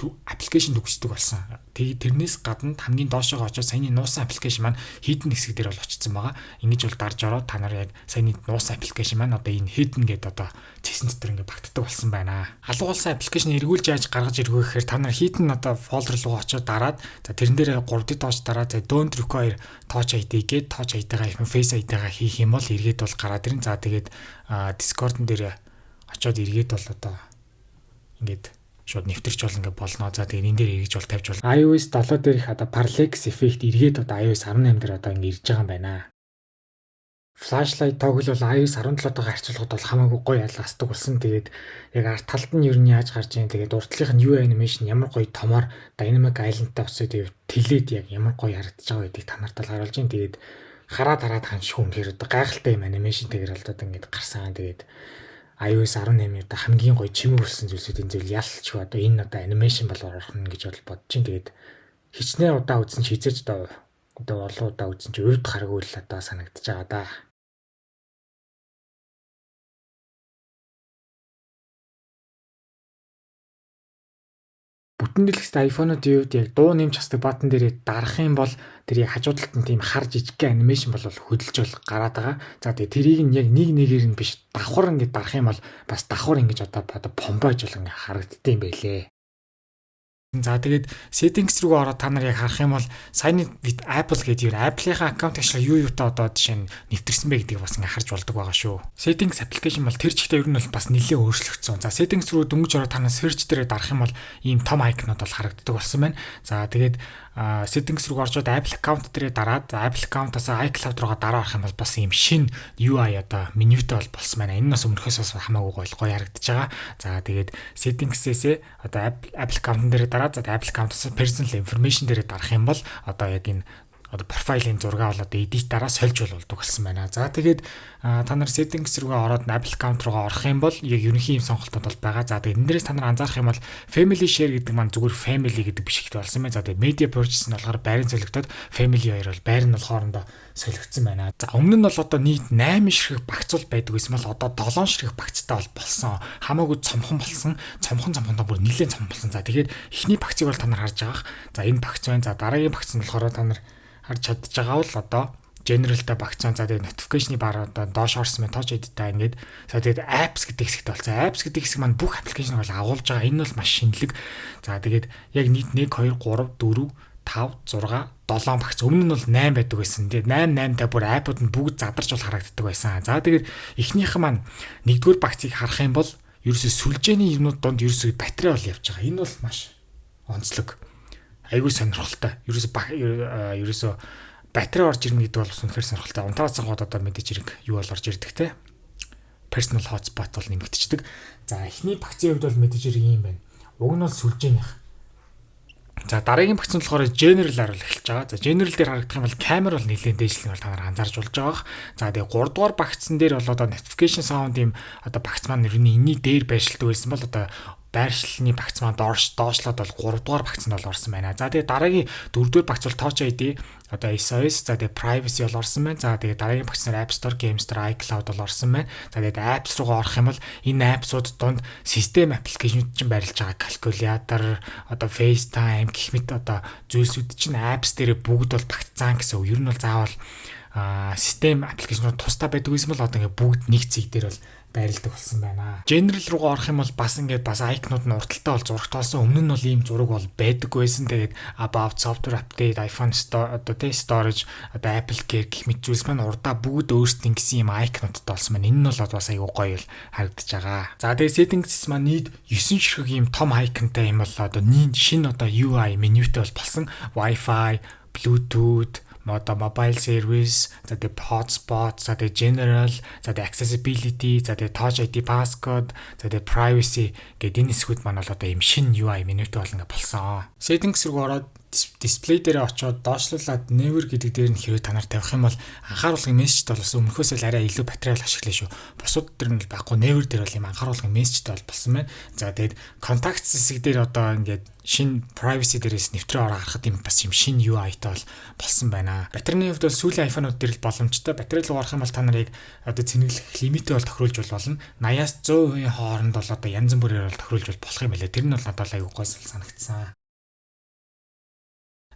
Аппликейшн түгждэг болсон. Тэрнээс гадна хамгийн доошоо очоод саяны нуусан аппликейшн маань hidden хэсэг дээр бол очсон байгаа. Ингэж бол дарж ороод та нар яг саяны нуусан аппликейшн маань одоо энэ hidden гэдэг одоо цэсэн дотор ингэ багтдаг болсон байна. Алгуулсан аппликейшн эргүүлж яаж гаргаж иргүү гэхээр та нар hidden одоо folder руу очоод дараад за тэрэн дээр 3D touch дараад don't require touch ID гээд touch ID-гаа их face ID-гаа хийх юм бол эргээд бол гараад ирнэ. За тэгээд Discord-н дээр очоод эргээд бол одоо ингээд шууд нэвтэрч бол ингээ болно. За тэгээд энэ дээр эргэж бол тавьж болно. iOS 7 дээр их одоо parallax effect эргээд одоо iOS 18 дээр одоо ингээ ирж байгаа юм байна. Flashlight toggle бол iOS 17-тойгоо харьцуулахад бол хамаагүй гоё ялгасдаг болсон. Тэгээд яг арт талд нь юу нь яаж гарч ийн тэгээд уртлынх нь UI animation ямар гоё томоор dynamic island-тай болсон. Тэгээд тэлээд яг ямар гоё харагдаж байгаа гэдгийг та нарт харуулж ийн. Тэгээд хараад ханшгүй үнэхээр одоо гайхалтай юм animation тэгээд алдаад ингээд гарсан. Тэгээд iOS 18-д хамгийн гоё чимэг болсон зүйлсүүдийн зүйл ялч одоо энэ одоо анимашн бол орох нь гэж бол бодож чинь. Тэгээд хичнээн удаа үзсэн чи хизээч одоо олон удаа үзсэн чи урд харгүй л одоо санагдаж байгаа да. Бүтэн дэлгэцтэй iPhone-уудын үед яг дуу нэмж хасдаг баттон дээр дарах юм бол тэр яг хажуудалд нь тийм хар жижигхэн анимашн бол хөдөлж бол гараад байгаа. За тэгээ тэрийг нь яг нэг нэгээр нь биш давхар ингэ дарах юм бол бас давхар ингэж одоо помбойж бол ингэ харагддсан юм байлээ. За тэгээд settings руу ороод та нар яг харах юм бол саяны Apple гэдэг юу Apple-ийн аккаунт ашиглах юу юутай одоо жишээ нь нэвтэрсэн бэ гэдгийг бас ингээ харж болдог байгаа шүү. Settings application бол тэр чигтээ ер нь бол бас нэлээд өөрчлөгдсөн. За settings руу дөнгөж ороод та нар search дээрээ дарах юм бол ийм том icon-ууд бол харагддаг болсон байна. За тэгээд settings руу оржод Apple account дээрээ дараад Apple account-аас iCloud руугаа дараах юм бол бас ийм шин UI одоо менютэй бол болсон байна. Энэ бас өмнөхөөс бас хамаагүй гоё харагдаж байгаа. За тэгээд settings-ээсээ одоо Apple account дээрээ дараад за Apple account-аас personal information дээрээ дарах юм бол одоо яг энэ одоо профайлын зургаа бол одоо edit-аараа сольж болдог болсон байна. За тэгээд та нар settings руугаа ороод Apple account руугаа орох юм бол яг ерөнхий юм сонголтууд бол байгаа. За тэгээд энэ дээрээс та нар анзаарах юм бол family share гэдэг маань зүгээр family гэдэг биш ихтэй болсон байна. За тэгээд media purchase нь болохоор байрын солигдоод family хоёр бол байр нь бол хоорондоо солигдсон байна. За өмнө нь бол одоо нийт 8 ширхэг багцуул байдаг гэсэн бол одоо 7 ширхэг багцтай бол болсон. Хамаагүй цомхон болсон. Цомхондоо бүр нэлээд цомхон болсон. За тэгээд эхний багцыг бол та нар харж байгаа. За энэ багц байна. За дараагийн багц нь болохоор та нар харж чадж байгаа бол одоо general-тай багцсан. За тэгээд notification-ы бар одоо доош орсон байна. Touch ID-тай ингээд. За тэгээд apps гэдэг хэсэгт болсон. Apps гэдэг хэсэг маань бүх аппликейшныг бол агуулж байгаа. Энэ бол маш шинэлэг. За тэгээд яг нийт 1 2 3 4 5 6 7 багц. Өмнө нь бол 8 байдаг байсан. Тэгээд 8 та бүр аппууд нь бүгд задарч бол харагддаг байсан. За тэгээд эхнийх маань нэгдүгээр багцыг харах юм бол ерөөсөө сүлжээний юмнууд донд ерөөсөө батарей бол явж байгаа. Энэ бол маш онцлог. Айгүй сонирхолтой. Ерөөсөө батарей орж ирнэ гэдэг бол үнэхээр сонирхолтой. Унтаасан гоод одоо мэдээж хэрэг юу бол орж ирдэг те. Personal hotspot бол нэмэгдчихдэг. За эхний багцын хувьд бол мэдээж хэрэг юм байна. Уг нь бол сүлжээнийх. За дараагийн багц нь болохоор general-аар эхэлж байгаа. За general дээр харагдах юм бол камер бол нэлээд дээшлэн бол та нар анзаарч болж байгаа. За тэгээ 3 дугаар багцсан дээр бол одоо notification sound юм одоо багц маань ер нь энийг дээр байршилдаг байсан бол одоо байршлын багц маань доошлоод бол 3 дугаар багцанд бол орсон байна. За тэгээ дараагийн 4 дугаар багц бол Touch ID одоо SOS за тэгээ privacy бол орсон байна. За тэгээ дараагийн багц нар App Store, Game Store, iCloud бол орсон байна. За тэгээ apps руугаа орох юм бол энэ аппсууд донд систем аппликейшнүүд чинь байрлаж байгаа calculator, одоо FaceTime гэх мэт одоо зүйлсүүд чинь apps дээр бүгд бол багтцаан гэсэн үг. Ер нь бол заавал систем аппликейшнууд тусдаа байдаг гэсэн бол одоо ингээ бүгд нэг цэг дээр бол байрладаг болсон байна. General руугаа орох юм бол бас ингээд бас icon-ууд нь урталтай бол зурагт болсон. Өмнө нь бол ийм зураг бол байдаг байсан. Тэгээд about software update, iPhone store одоо storage, одоо Apple Care гэх мэт зүйлс маань урдаа бүгд өөрсдийн гэсэн ийм icon-уудтай болсон байна. Энэ нь бол бас аюу гоё л харагдаж байгаа. За тэгээд settings маань нийт 9 ширхэг ийм том icon-тай юм бол одоо шинэ одоо UI менютэй бол болсон. Wi-Fi, Bluetooth mobile service, за тэгээ hotspot, за тэгээ general, за тэгээ accessibility, за тэгээ touch ID passcode, за тэгээ privacy гэдэг энэ хэсгүүд маань бол одоо ийм шинэ UI менютэй бол ингээ болсон. Settings руу ороод display дээр очиод доошлуулад never гэдэг дээр нь хэрэг та нар тавих юм бол анхааруулгын мессежд бол өмнөхөөс л арай илүү батарей ашиглана шүү. Бусууд дээр нь байхгүй never дээр бол ийм анхааруулгын мессежд бол болсон байна. За тэгээд contacts хэсэг дээр одоо ингээд шинэ privacy дээрээс нэвтрээ ороо харахад юм бас юм шинэ UI-тай бол болсон байна. Батарейны хувьд бол сүүлийн iPhone-ууд дээр л боломжтой. Батарей руу орох юм бол та нарыг одоо цэнэглэх лимитээ бол тохируулж болно. 80-аас 100% хооронд бол одоо янз бүрээр бол тохируулж болох юм байлаа. Тэр нь бол надад аюу гойсол санагдсан.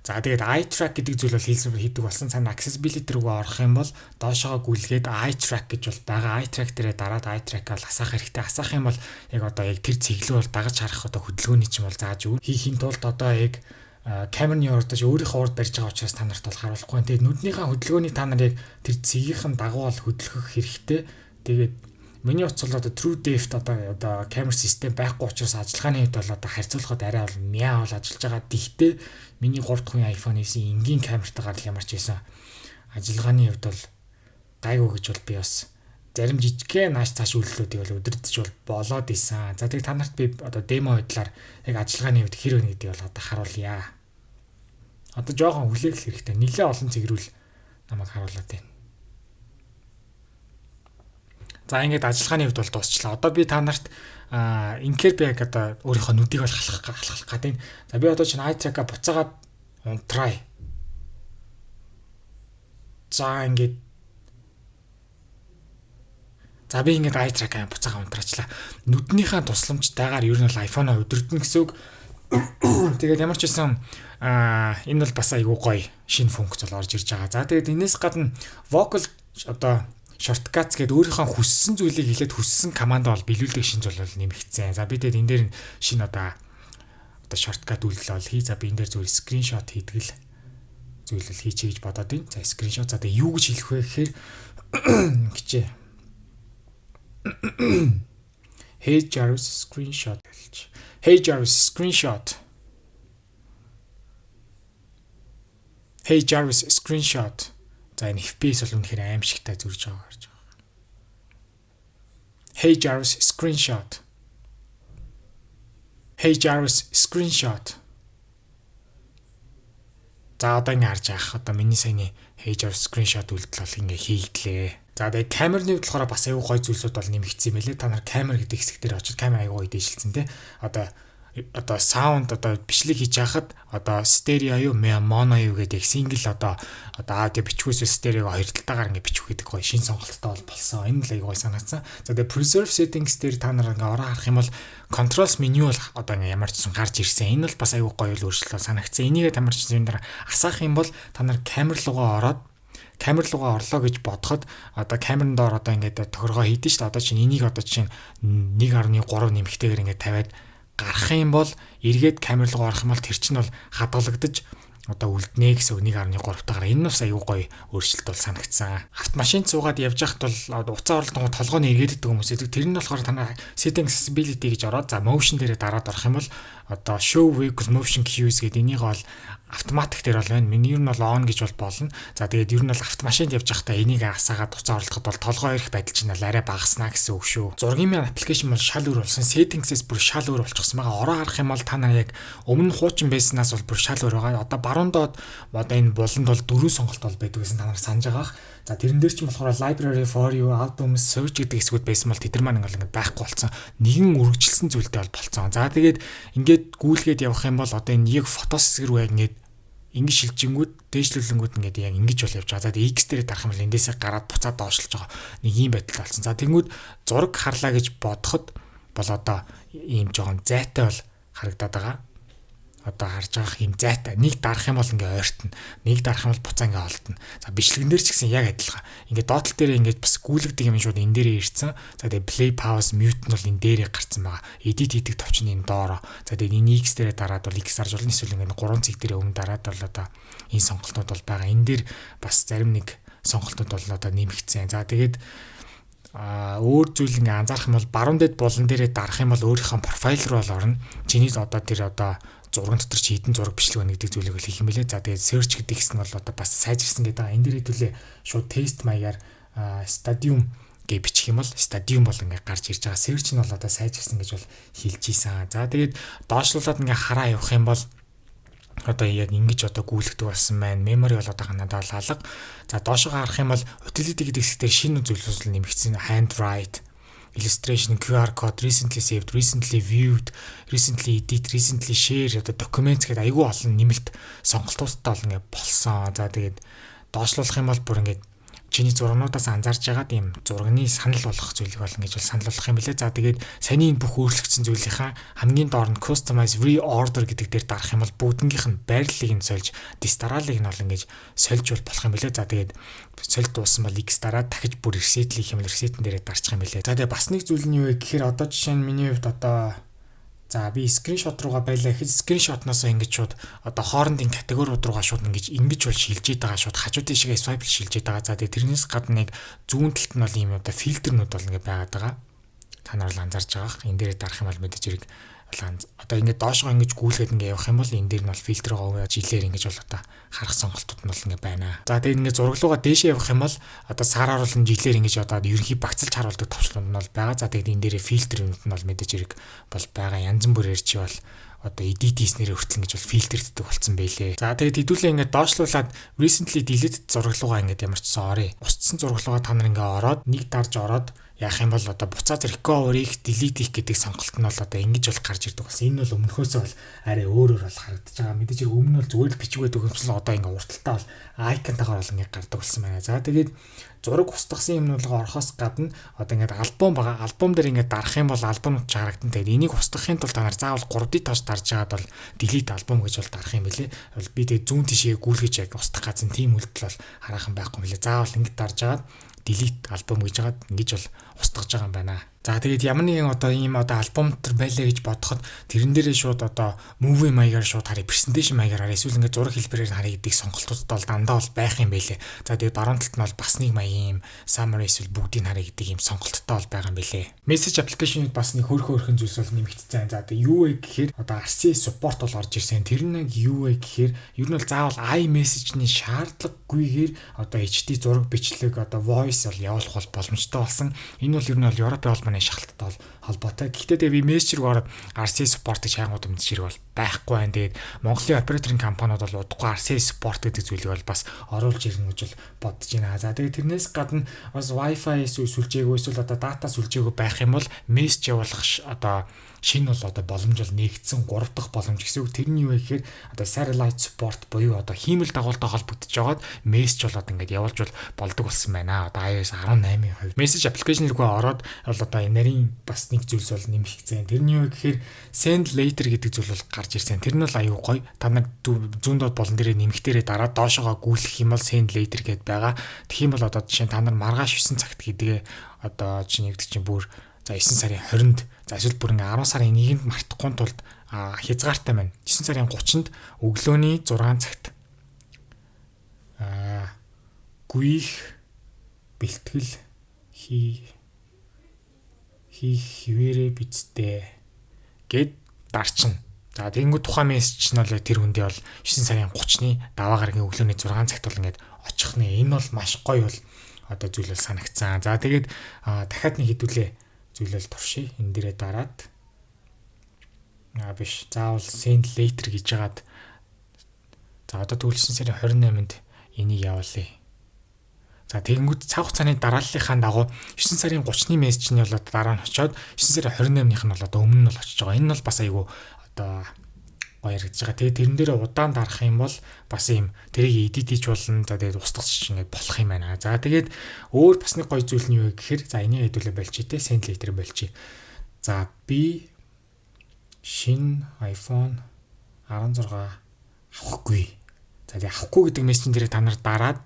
За тэгээд eye track гэдэг зүйл бол хийдэг болсон. Цаана accessibility рүүгээ орох юм бол доошоо гүйлгээд eye track гэж бол байгаа. Eye track дээрээ дараад eye track-аар асаах хэрэгтэй. Асаах юм бол яг одоо яг тэр цэглүү бол дагаж харах одоо хөдөлгөөний ч юм бол зааж өгнө. Хийхин тулд одоо яг камерны урдаж өөрийнхөө урд барьж байгаа учраас та нарт бол харуулахгүй. Тэгээд нүднийхээ хөдөлгөөний та нар яг тэр цэгийнхэн дагуу бол хөдөлгөх хэрэгтэй. Тэгээд миний утас бол одоо True Depth одоо камер систем байхгүй учраас ажиллагааны хувьд бол одоо харьцуулахад арай бол мяа бол ажиллаж байгаа. Гэхдээ миний 3 дахь үеийн iPhone 9-ийн энгийн камертайгаар л ямар ч байсан ажиллагааны хувьд бол гайгүй гэж бол би бас зарим жижигхэн нааш цааш үйлдэлүүдийг бол өдөртөж болоод исэн. За тэгээд та нарт би одоо демо байдлаар яг ажиллагааны хувьд хэр вэ гэдгийг бол одоо харуулъя. Одоо жоохон хүлээх хэрэгтэй. Нэлээд олон цэгрүүл намайг харуулад байна. За ингээд ажиллагааны хувьд бол дуусчлаа. Одоо би та нарт инхээр би яг одоо өөрийнхөө нүдийг бол халахах гэдэг. За би одоо чинь eye track-а буцаагаад унтраа. За ингээд би ингээд eye track-а буцаагаа унтраачлаа. Нүднийхээ тусламжтайгаар ер нь бол iPhone-а өдөрдөн гэсэн үг. Тэгээд ямар ч байсан энэ бол бас айгүй гоё шинэ функц бол орж ирж байгаа. За тэгээд энэс гадна vocal одоо shortcuts гэдэг өөрийнхөө хүссэн зүйлийг хэлээд хүссэн команд бол биелүүлдэг шинж бол нэмэгдсэн. За би тэгээд энэ дээр шинэ одоо shortcut үйлдэл бол хий. За би энэ дээр зүгээр screenshot хийдэг л зүйлэл хийчихье гэж бодоод байна. За screenshot за тэгээд юу гэж хэлэх вэ гэхээр ингэчээ. Hey Jarvis screenshot гэлж. Hey Jarvis screenshot. Hey Jarvis screenshot. За энэ FPS бол үнэхээр аимшигтай зүрж байгаа гэж байна. Hey Jarvis screenshot. Hey Jarvis screenshot. За одоо ингэ харж байгаа. Одоо миний саяны Hey Jarvis screenshot үйлдэл бол ингэ хийгдлээ. За тэгээд камерны хувьд болохоор бас аюу гой зүйлсүүд бол нэмэгдсэн юм байлээ. Та нар камер гэдэг хэсэг дээр очиж камер аюу гой дэжилсэн те. Одоо саунд одоо бичлэг хийж яхад одоо стерео юу моно юу гэдэг сингл одоо аудио бичгүүс стереого хоёр талтаагаар ингэ бичих гэдэг гоё шин сонголттой болсон. Энэ л аягүй гоё санагдсан. За тэгээ preserve settings дээр та нар ингээ ороо харах юм бол controls menu бол одоо ингээ ямар ч сан гарч ирсэн. Энэ бол бас аягүй гоё л өөрчлөлт санагдсан. Энийгээ тамарч энэ дараа асаах юм бол та нар камер руугаа ороод камер руугаа орлоо гэж бодоход одоо камерын доор одоо ингээд тохиргоо хийдэж шүү дээ. Одоо чинь энийг одоо чинь 1.3 нэмэгтэйгээр ингээд тавиад гарах юм бол эргээд камер руу орох юм бол тэр чинь бол хадгалагдаж одоо үлднэ гэсэн 1.3 тагаараа энэ бас аюу гоё өөрчлөлт бол санагдсан. Автомашин цуугаад явж байхад бол уцаа орлогын толгойн эргээддэг хүмүүс эдэг. Тэр нь болохоор танаа setting accessibility гэж ороод за motion дээрээ дараад орох юм бол одоо show vehicle motion cues гэдэг энийг бол автоматик дээр бол байна. Миний ер нь бол on гэж бол болно. За тэгээд ер нь бол автомашинд явж байхдаа энийг асаагаад туцаа орлоход бол толгой ирэх байдал чинь бол арай багаснаа гэсэн үг шүү. Зургийн маань аппликейшн бол шал өөр болсон. Settings-ээс бүр шал өөр болчихсон байгаа. Ороо харах юм бол та нар яг өмнө хуучин байснаас бол бүр шал өөр байгаа. Одоо баруун доод одоо энэ буланд бол 4 сонголт бол байдаг гэсэн та нар санаж байгаах. За тэрэн дээр чинь болохоор library for you, albums, search гэдэг хэсгүүд байсан бол тэд маань ингээл байхгүй болсон. Нэгэн үргэлжилсэн зүйлтэй бол болцсон. За тэгээд ингээд гүйлгээд явах юм бол одоо энэ яг фотос хэсэг рүү яг ингээд ингэж шилжингүүд, дээшлүүлэнгүүд ингээд яг ингэж бол явж байгаа. За тэгээд X дээр дарах юм бол эндээсээ гараад буцаад доошлж байгаа. Нэг ийм байдал болсон. За тэнгүүд зураг харлаа гэж бодоход бол одоо ийм жоохон зайтай бол харагдаад байгаа. Одоо харж байгаа юм зайтай. Нэг дарах юм бол ингээ ойртно. Нэг дарах юм бол буцаа ингээ олдно. За бичлэгэн дээр ч гэсэн яг адилхан. Ингээ доотлол дээр ингээ бас гүйлгдэг юм шууд энэ дээрээ ирсэн. За тэгээ play pause mute нь бол энэ дээрээ гарцсан байгаа. Edit хийдэг товчны энэ доороо. За тэгээ энэ X дээрээ дараад бол X харж болно. Эсвэл ингээ 3 цэг дээрээ өмнө дараад бол одоо энэ сонголтууд бол байгаа. Энэ дээр бас зарим нэг сонголтууд бол одоо нэмэгдсэн. За тэгээд өөр зүйл ингээ анзаарах юм бол баруун дэд булан дээрээ дарах юм бол өөрийнхөө профайл руу бол орно. Чиний одоо тэр одоо зурган дотор чи хідэн зураг бичлэг байна гэдэг зүйлийг л хийх юм бэлээ. За тэгээд search гэдэг хэсэг нь бол одоо бас сайжирсан гэдэг байгаа. Энэ дээр хэдүүлээ шууд тест маягаар stadium гэж бичих юм бол stadium бол ингээ гарч ирж байгаа. Search нь бол одоо сайжирсан гэж бол хэлж ийсэн. За тэгээд доошлуулад ингээ хараа явах юм бол одоо яг ингэж одоо гүйлгдэг болсон байна. Memory бол одоо ханадаа алга. За доошоо харах юм бол utility гэдэг хэсгээр шинэ зүйлсүүд нэмэгдсэн. Handwrite, illustration, QR code, recently saved, recently viewed, recently edit, recently share одоо documents гэдэг айгүй олон нэмэлт сонголтуудтай бол ингээ болсон. За тэгээд доошлуулах юм бол бүр ингээ чиний зургнуудаас анзаарч байгаа тийм зурганы санал болгох зүйлийг бол ингэж бол санал болгох юм билээ. За тэгээд саний энэ бүх өөрчлөгдсөн зүйлийнхаа хамгийн доор нь customize reorder гэдэг дээр дарах юм бол бүгднгийнх нь байрлалыг нь сольж, дистаралыг нь бол ингэж сольж бол болох юм билээ. За тэгээд сольд дууссан бол X дараад дахиж бүр reset хийх юм бол reset-эн дээрээ дарчих юм билээ. За тэгээд бас нэг зүйл нь юу вэ гэхээр одоо жишээ нь миний хувьд одоо за би скриншот руугаа байлаа гэхэд скриншотноосоо ингэж шууд одоо хоорондын категориуд руугаа шууд ингэж бол шилжээд байгаа шууд хажуу тийшээ swipe шилжээд байгаа. За тэгээ тэрнээс гадна нэг зүүн талд нь бол ийм одоо фильтрнүүд бол ингэ байгаад байгаа. Та нар л анзаарч байгаа. Энэ дээр дарах юм бол мэдээж хэрэг одоо ингэ доошгоо ингэж гүйлгээд ингэ явах юм бол энэ дээр нь бол фильтр байгаа жилээр ингэж бол одоо харах сонголтууд нь бол ингэ байна. За тэгээд ингэ зураглуугаа дээшээ явах юм бол одоо сараар бол жилээр ингэж одоо ерөнхий багцалж харуулдаг товчлууд нь бол байгаа. За тэгээд энэ дээрээ фильтрнүүд нь бол мэдээж хэрэг бол байгаа. Янз бүрээр чи бол одоо edit хийснээр хүртэл ингэж бол фильтрддэг болсон байлээ. За тэгээд хэдүүлээ ингэ доошлуулад recently deleted зураглуугаа ингэ ямар ч сон орё. Устсан зураглуугаа та нар ингэ ороод нэг дарж ороод яах юм бол одоо буцаад recovery хийх, delete хийх гэдэг сонголт нь бол одоо ингэж бол гарч ирдэг болсон. Энэ бол өмнөхөөсөө бол арай өөрөөр бол харагдаж байгаа. Мэдээж хэрэг өмнө нь бол зүгээр л бичиг байдаг юмсан одоо ингэ урталтаа бол icon-тайгаар бол ингэ гардаг болсон байна. За тэгээд зураг устгасан юмнуудаа орохоос гадна одоо ингэ альбом байгаа. Альбом дээр ингэ дарах юм бол альбомд чарагдан. Тэгээд энийг устгахын тулд та нар заавал 3D тооч дарж байгаад бол delete альбом гэж бол дарах юм билээ. Бол би тэгээд зүүн тишээ гүйлгэж яг устгах газар тийм үйлдэл бол хараахан байхгүй билээ. Заавал ингэ дарж байгаад delete альбом гэж хагаад ингэж бол устгаж байгаа юм байна. За тэгээд ямар нэгэн одоо ийм одоо альбом төр байлаа гэж бодоход тэрэн дээрээ шууд одоо movie маягаар шууд харъя, presentation маягаар харъя, эсвэл ингээд зураг хэлбэрээр харъя гэдэг сонголтуудад бол дандаа бол байх юм байлээ. За тэгээд баруун талд нь бол бас нэг маягийн summary эсвэл бүгдийг харъя гэдэг ийм сонголттой бол байгаа юм байлээ. Message application-д бас нэг хөөрхөн зүйлс бол нэмэгдсэн. За тэгээд юу вэ гэхээр одоо RCS support бол орж ирсэн. Тэр нэг юу вэ гэхээр ер нь бол заавал iMessage-ний шаардлагагүйгээр одоо HD зураг бичлэг одоо voice бол явуулах боломжтой болсон. Энэ бол ер нь бол Европын холбооны шалтгаантай холбоотой. Гэхдээ тэгээ би мессежээр ороод RCS support-ыг хайгууд мэдж ирэх бол байхгүй байна. Тэгээд Монголын операторын компаниуд бол удахгүй RCS support гэдэг зүйлийг бол бас оруулж ирнэ гэж бол бодож байна. За тэгээд тэрнээс гадна бас Wi-Fi сүлжээгөө эсвэл одоо дата сүлжээгөө байх юм бол мессеж явуулах одоо шинэ бол одоо боломж бол нэгдсэн 3 дахь боломж гэсэн үг. Тэр нь юу вэ гэхээр одоо satellite support буюу одоо хиймэл дагуултай холбогдож байгаад мессеж болоод ингээд явуулж болдог болсон байна. Одоо iOS 18-ийн хувьд мессеж аппликейшн рүү ороод бол одоо нарийн бас нэг зүйлс бол нэмэгдсэн. Тэр нь юу вэ гэхээр send later гэдэг зүйл бол гарч ирсэн. Тэр нь бол аюу гоё. Та нар зүүн доод болон дээрээ нэмэгдээрээ дараа доошоогоо гүйлгэх юм бол send later гэдээ байгаа. Тэгэх юм бол одоо жишээ нь та нар маргааш 9 цагт гэдэг одоо чинь нэгдэг чинь бүр за 9 сарын 20-нд за эсвэл бүр ингээ 10 сарын 1-нд мартахгүй тулд хязгаартай байна. 9 сарын 30-нд өглөөний 6 цагт гүйх бэлтгэл хийх хിവэрэ бицтэй гэд дарчин. За тэгэнгүүт тухайн мессеж нь бол тэр хүндээ бол 9 сарын 30-ны даваа гарагийн өглөөний 6 цагт бол ингээд очих нэ. Энэ бол маш гоё бол одоо зүйл бол санагцсан. За тэгээд дахиад нэг хэдүүлээ зүйлэл туршия. Энэ дээрээ дараад биш. Заавал send later гэж яагаад. За одоо тэгвэл 9 сарын 28-нд энийг явуулъя. За тэгэнгүүт цаг хугацааны дарааллынхаа дагуу 9 сарын 30-ны мессеж нь бол дараа нь очиод 9 сарын 28-ных нь бол одоо өмнө нь бол очиж байгаа. Энэ бол бас айгүй одоо гоё яригдж байгаа. Тэгээд тэрэн дээр удаан дарах юм бол бас юм тэрийг edit хийж болно. За тэгээд устгах ингэж болох юм байна. За тэгээд өөр бас нэг гоё зүйл нь юу гэхээр за энийг хэдүүлээ болчих те send later болчих. За би шинэ iPhone 16 авахгүй. За тэгээд авахгүй гэдэг мессеж дээр та нар дараад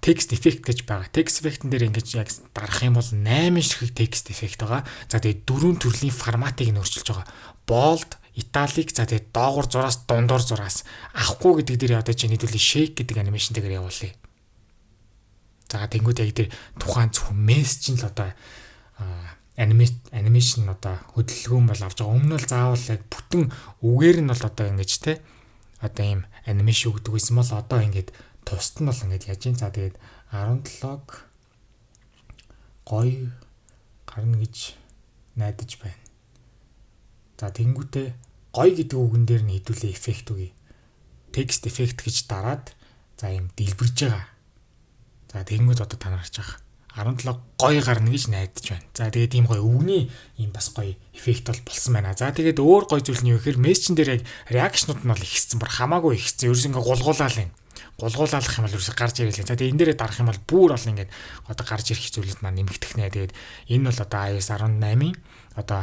text effect гэж байгаа. Text effect-н дээр ингэж яг дарах юм бол 8 ширхэг text effect байгаа. За тэгээд 4 төрлийн форматыг нь өөрчилж байгаа. Bold, italic, за тэгээд доогуур зураас дундуур зураас авахгүй гэдэг дээр одоо чинь хэдүүлээ shake гэдэг анимашнтэйгээр явуулъя. За тэнгууд яг тэр тухайн зөвхөн мессеж нь л одоо анимашн одоо хөдөлгөөн бол авч байгаа. Өмнө нь заавал яг бүтэн үгээр нь бол одоо ингэж те одоо ийм анимашн өгдөг байсан бол одоо ингэж тусад нь бол ингэж яаж юм. За тэгээд 17 гоё гарна гэж найдаж байна. За тэнгүүтээ гоё гэдэг үгэн дээр нь хэдүүлээ эффект үгүй. Text effect гэж дараад за ийм дэлбэрж байгаа. За тэнгүүд одоо та нар харж байгаа. 17 гоё гарна гэж найдаж байна. За тэгээд ийм гоё үгний ийм бас гоё эффект бол болсон байна. За тэгээд өөр гоё зүйл нь юу гэхээр мессежн дээр яг реакшнууд нь бол ихсэн. Бүр хамаагүй ихсэн. Ерөөс ингээ гулгуулаал юм. Гулгуулаалах юм бол ерөөсөй гарч ирэлээ. За тэгээд энэ дээрээ дарах юм бол бүр бол ингээд одоо гарч ирэх зүйлүүд маань нэмэгдэх нэ. Тэгээд энэ бол одоо iOS 18-ийн одоо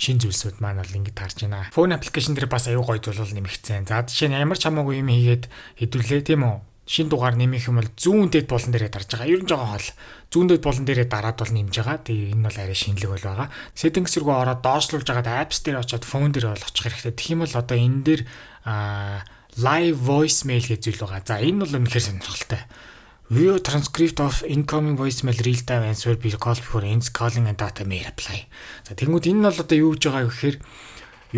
шин зүйлсүүд маань бол ингэж тарж байна. Phone application дээр бас аюу гоё зүйл бол нэмэгдсэн. За жишээ нь ямар ч хамаагүй юм хийгээд хэдүүлээ тийм үү? Шин дугаар нэмэх юм бол зүүн дэд болон дээрээ дарж байгаа. Ер нь жоохон хол. Зүүн дэд болон дээрээ дараад бол нэмж байгаа. Тэгээ энэ бол арай шинэлэг бол байгаа. Settings рүү ороод доошлуулж байгаа apps дээр очиод phone дээр бол очих хэрэгтэй. Тэгэх юм бол одоо энэ дээр live voicemail гэж зүйл байгаа. За энэ бол үнэхээр сонирхолтой. View transcript of incoming voicemail real time answer be call before ends calling and data may apply. За тэгмүүд энэ бол одоо юу гэж байгаа гэхээр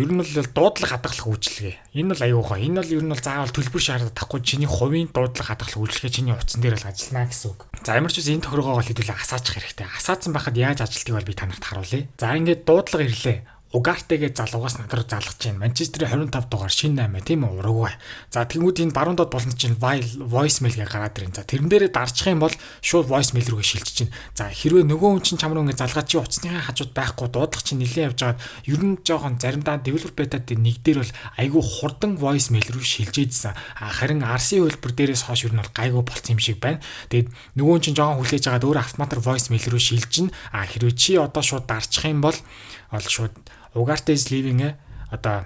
ер нь бол дуудлага хадгалах үйлчилгээ. Энэ бол аюу гоо. Энэ бол ер нь бол заавал төлбөр шаардахгүй чиний хувийн дуудлага хадгалах үйлчилгээ чиний утсан дээр бол ажиллана гэсэн үг. За ямар ч үс энэ тохиргоогоо хэдүүлээ асаачих хэрэгтэй. Асаацсан байхад яаж ажилтгийг бол би танарт харуулъя. За ингээд дуудлага ирлээ. Угаартэйгээ залуугаас надад залгаж байна. Манчестерийн 25 дугаар шинэ 8 тийм үү Уругвай. За тэгмүүд энэ баруун доод болон чинь voicemail гээ гараад ирэн. За тэрэн дээрээ дарчих юм бол шууд voicemail рүүгээ шилжиж чинь. За хэрвээ нөгөө хүн чинь чам руу ингэ залгаад чи утасныхаа хажууд байхгүй дуудлага чинь нэлээд явж байгаад ер нь жоохон заримдаа developer beta-д нэг дээр бол айгүй хурдан voicemail рүү шилжээдсэн. Харин RC хөлбөр дээрээс хойш ер нь бол гайгүй болцсон юм шиг байна. Тэгээд нөгөө хүн чинь жоохон хүлээж агаад өөр автомат voicemail рүү шилжин. Хэрвээ чи одоо шууд дарчих юм бол шууд угаартай leaving одоо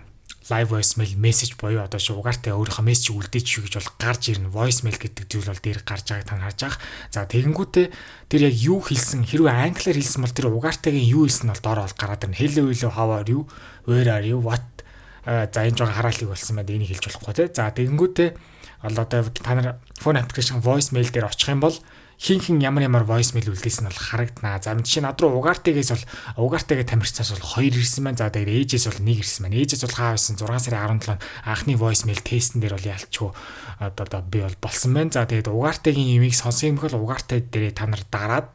live voicemail message боёо одоо чи угаартай өөрийнхөө мессеж үлдээж шүү гэж бол гарч ирнэ. Voicemail гэдэг зүйл бол дээр гарч байгааг та харж байгаа. За тэгэнгүүтээ тэр яг юу хэлсэн хэрвээ англиар хэлсэн бол тэр угаартайгийн юу хэлсэн бол доор бол гараад ирнэ. Hello hello how are you? Where are you? What? За энэ жоо хараалыг болсон байна. Энийг хэлж болохгүй те. За тэгэнгүүтээ одоо та нар phone application voicemail дээр очих юм бол хин ямар voicemail үлдээсэн нь бол харагдана. За жишээ нь над руу угаартайгээс бол угаартайгээ тамирчсаас бол 2 ирсэн байна. За тэгээд ээжээс бол 1 ирсэн байна. Ээжээс бол хаа байсан 6 сарын 17 анхны voicemail тестэн дээр бол ялчгүй одоо би бол болсон байна. За тэгээд угаартайгийн юмыг сонсох юм бол угаартай дээрээ та нар дараад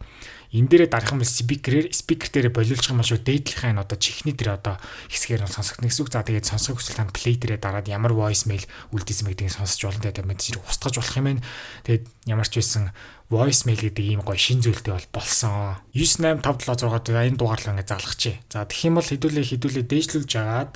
энэ дээрээ дарах юм бол speaker дээрээ болиулчих юм шүү. Дээдлийнхаа одоо чихний дээр одоо хэсгээр нь сонсох нэг зүг. За тэгээд сонсох хүсвэл тань play дээрээ дараад ямар voicemail үлдээсэн гэдгийг сонсож болно. Тэгээд мэдээж устгаж болох юм байна. Тэгээд ямар ч байсан voicemail гэдэг ийм гоё шин зүйлтэй бол болсон. 98576 энэ дугаарлаа ингэ залгачих. За тэгэх юм бол хэдүүлээ дээжлүүлж агаад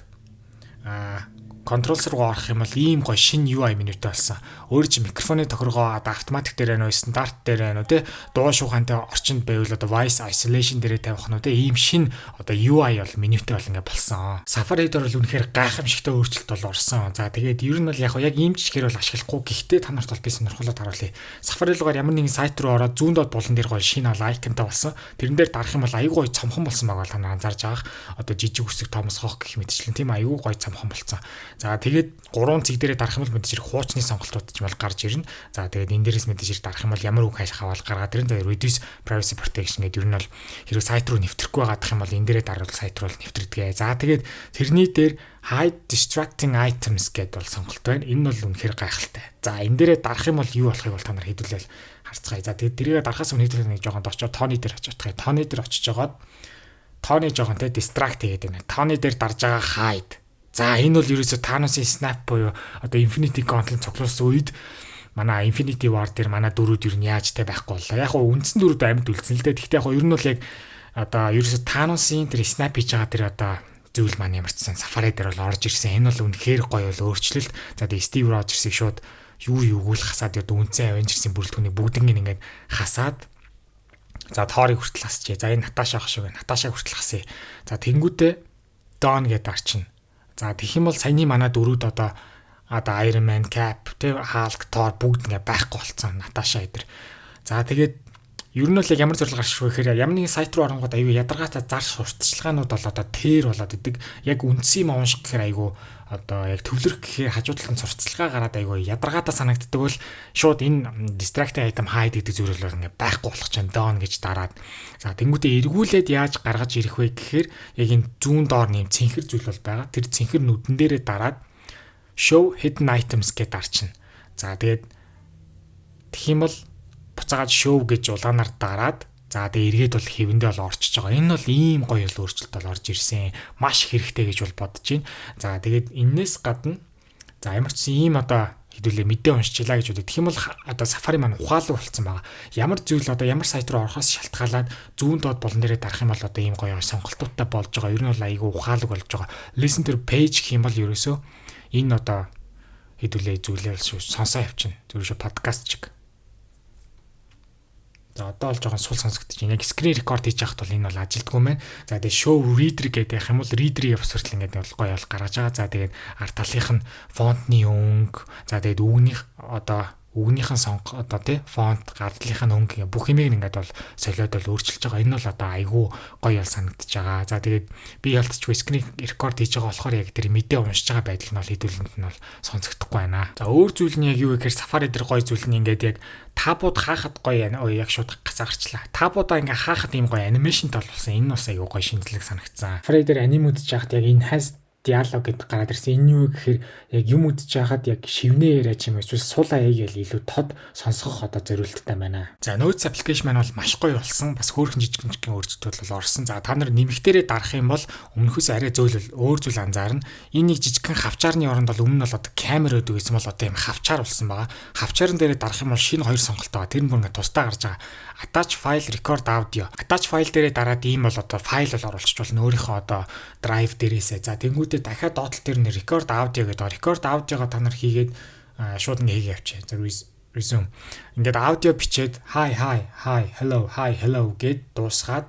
контролс руу орох юм бол ийм гоё шин UI менютэй болсон. Өөр чи микрофоны тохиргоо одоо автоматик дээр байна уу, стандарт дээр байна уу те дуу шуухантай орчинд байвал одоо voice isolation дээрээ тавих нь те ийм шин одоо UI бол менютэй бол ингэ болсон. Safari дээр бол үнэхээр гайхамшигтай өөрчлөлт бол орсон. За тэгээд ер нь бол яг ийм ч гэхээр бол ашиглахгүй. Гэхдээ та нарт бол би сонирхолтой харуулъя. Safari руугаар ямар нэгэн сайт руу ороод зүүн доод булан дээр гоё шин icon-тай болсон. Тэрэн дээр дарах юм бол аягүй гоё цомхон болсон байгаа та нар анзаарж байгаа. Одоо жижиг үсэг томос хоох гэх мэтчлэн тийм аягүй гоё цомхон болсон. За тэгээд 3 цэг дээрээ дарах юм бол мэдээж хэрэг хуучны сонголтууд ч юм бол гарч ирнэ. За тэгээд энэ дээрээс мэдээж хэрэг дарах юм бол ямар үг хайш хаваал гаргаад ирнэ. За reduce privacy protection гэдэг ер нь бол хэрэг сайт руу нэвтрэхгүй байгаадах юм бол энэ дээрээ дарвал сайт руу нэвтрдэг. За тэгээд тэрний дээр hide distracting items гэдэг бол сонголт байна. Энэ бол үнэхээр гайхалтай. За энэ дээрээ дарах юм бол юу болохыг бол та нар хэдүүлэл харцгаая. За тэгээд тэрийг дарахаас өмнө хэдүүлээ нэг жоохон очоод тооны дээр очиж байгаа. Тооны дээр очиж жагаад тооны жоохон те distract хийгээд байна. Тооны дээр дарж байгаа hide. За энэ бол ерөөсө Thanos-ийн snap буюу одоо Infinity Gauntlet цуглуулсан үед манай Infinity War дээр манай дөрүүд ер нь яаж те байхгүй боллоо. Яг гоо үндсэн дөрүүд амьд үлдсэн л дээ. Гэхдээ яг гоо ер нь бол яг одоо ерөөсө Thanos-ийн тэр snap хийж байгаа тэр одоо зүйл маань ямарчсан Safari дээр бол орж ирсэн. Энэ бол үнэхээр гоё бол өөрчлөлт. За тэгээ Steve Rogers-ийг шууд юу юугуул хасаад одоо үндсэн Avengers-ийн бүрэлдэхүүнийг бүгднийг ингээд хасаад за Thor-ыг хүртэл хасчихъя. За энэ Natasha ах шиг байна. Natasha хүртэл хасъя. За тэнгүүтээ Dawn гэдэг арчин. За тэгэх юм бол саяны манай дөрүүд одоо Iron Man, Cap, Hulk, Thor бүгд ингээ байхгүй болцсон Natasha эдэр. За тэгээд ер нь л яг ямар зорилго гарч ирэх вэ гэхээр ямар нэгэн сайт руу оронгууд аюу ядаргаатай зар сурталчилгаанууд бол одоо тэр болоод идэг. Яг үндсэн юм унших гэхээр аюу одоо яг төвлөрөх гэхээр хажуу талын сурталчилгаа гараад аюу ядаргаатай санагддаг бол шууд энэ distracting item hide гэдэг зүйл бол ингээ байхгүй болох ч down гэж дараад. За тэнгуүтээ эргүүлээд яаж гаргаж ирэх вэ гэхээр яг энэ зүүн доор нэм цэнхэр зүйл бол байгаа. Тэр цэнхэр нүдэн дээрээ дараад show hidden items гэж дарчихна. За тэгээд тэгэх юм бол буцаагаад show гэж улаанаар дараад за тэгээд эргээд бол хэвэндээ бол орчиж байгаа. Энэ бол ийм гоё л өөрчлөлт бол орж ирсэн. Маш хэрэгтэй гэж бол бодож байна. За тэгээд энээс гадна за ямар ч ийм одоо хэдүүлээ мэдээ уншчихлаа гэж бодъё. Тэгэх юм бол одоо Safari маань ухаалаг болцсон байгаа. Ямар зүйл одоо ямар сайт руу орохоос шалтгаалаад зүүн доод болон дээрээ дарах юм бол одоо ийм гоё сонголтуудтай болж байгаа. Ер нь бол айгүй ухаалаг болж байгаа. Listen to page гэх юм бол ерөөсөө энэ одоо хэдүүлээ зүйлээ сонсоо явчихна. Зөвхөн подкаст чиг. За одоо л жоохон сул сонсогдож байна. Яг screen record хийж байхад бол энэ бол ажилтгүй мэн. За тэгээ show reader гэдэг юм бол reader-ийн явсвартлан гэдэг бол гоё бол гаргаж байгаа. За тэгээд ард талынх нь фонтны өнгө, за тэгээд үгнийхэн сонго одоо тий фонт, гардлынх нь өнгө бүх юмыг ингээд бол солиод бол өөрчилж байгаа. Энэ бол одоо айгүй гоё бол санагдаж байгаа. За тэгээд би ялтчгүй screen record хийж байгаа болохоор яг тэр мэдээ уншиж байгаа байдал нь бол хэдүүлэнд нь бол сонсогдохгүй байна. За өөр зүйл нь яг юу вэ гэхээр Safari дээр гоё зүйл нь ингээд яг табууд хаахад гоё байна. Яг шууд гацаарчлаа. Табуудаа ингээ хаахад ийм гоё анимашнтай болсон. Энэ бас аюу гоё шинжлэх санагдсан. Safari дээр аним үзэж байхад яг enhanced диалог гэдэг гараад ирсэн. Энэ юу гэхээр яг юм үзэж байхад яг шивнээ яриач юм эсвэл сул аяг ял илүү тод сонсгох одоо зориулттай байна. За Notes application маань бол маш гоё болсон. Бас хөөрхөн жижигэн өөрчлөлтүүд бол орсон. За та нар нэмэгдэрээ дарах юм бол өмнөхөөс арай зөөлөл өөр зүйл анзаарна. Энэ нэг жижигхэн хавчаарны оронд бол өмнө нь бол одоо камер өдөг гэсэн бол одоо юм хавчаар болсон байгаа. Хавчаарын дээрээ дарах юм бол шинэ хоёр сонголт байгаа. Тэр нь бүр ингээд тусдаа гарч байгаа. Attach file, record audio. Attach file дээрээ дараад ийм бол одоо файл бол оруулчих болно. Өөрийнхөө одоо drive дээрээсээ. За тэнгуүтээ дахиад доотлол дээр нь record audio гэдэг. Record audio-го та нар хийгээд шууд ингээ хийгээ явчих. За resume. Ингээд аудио бичээд hi hello гэд дуусгаад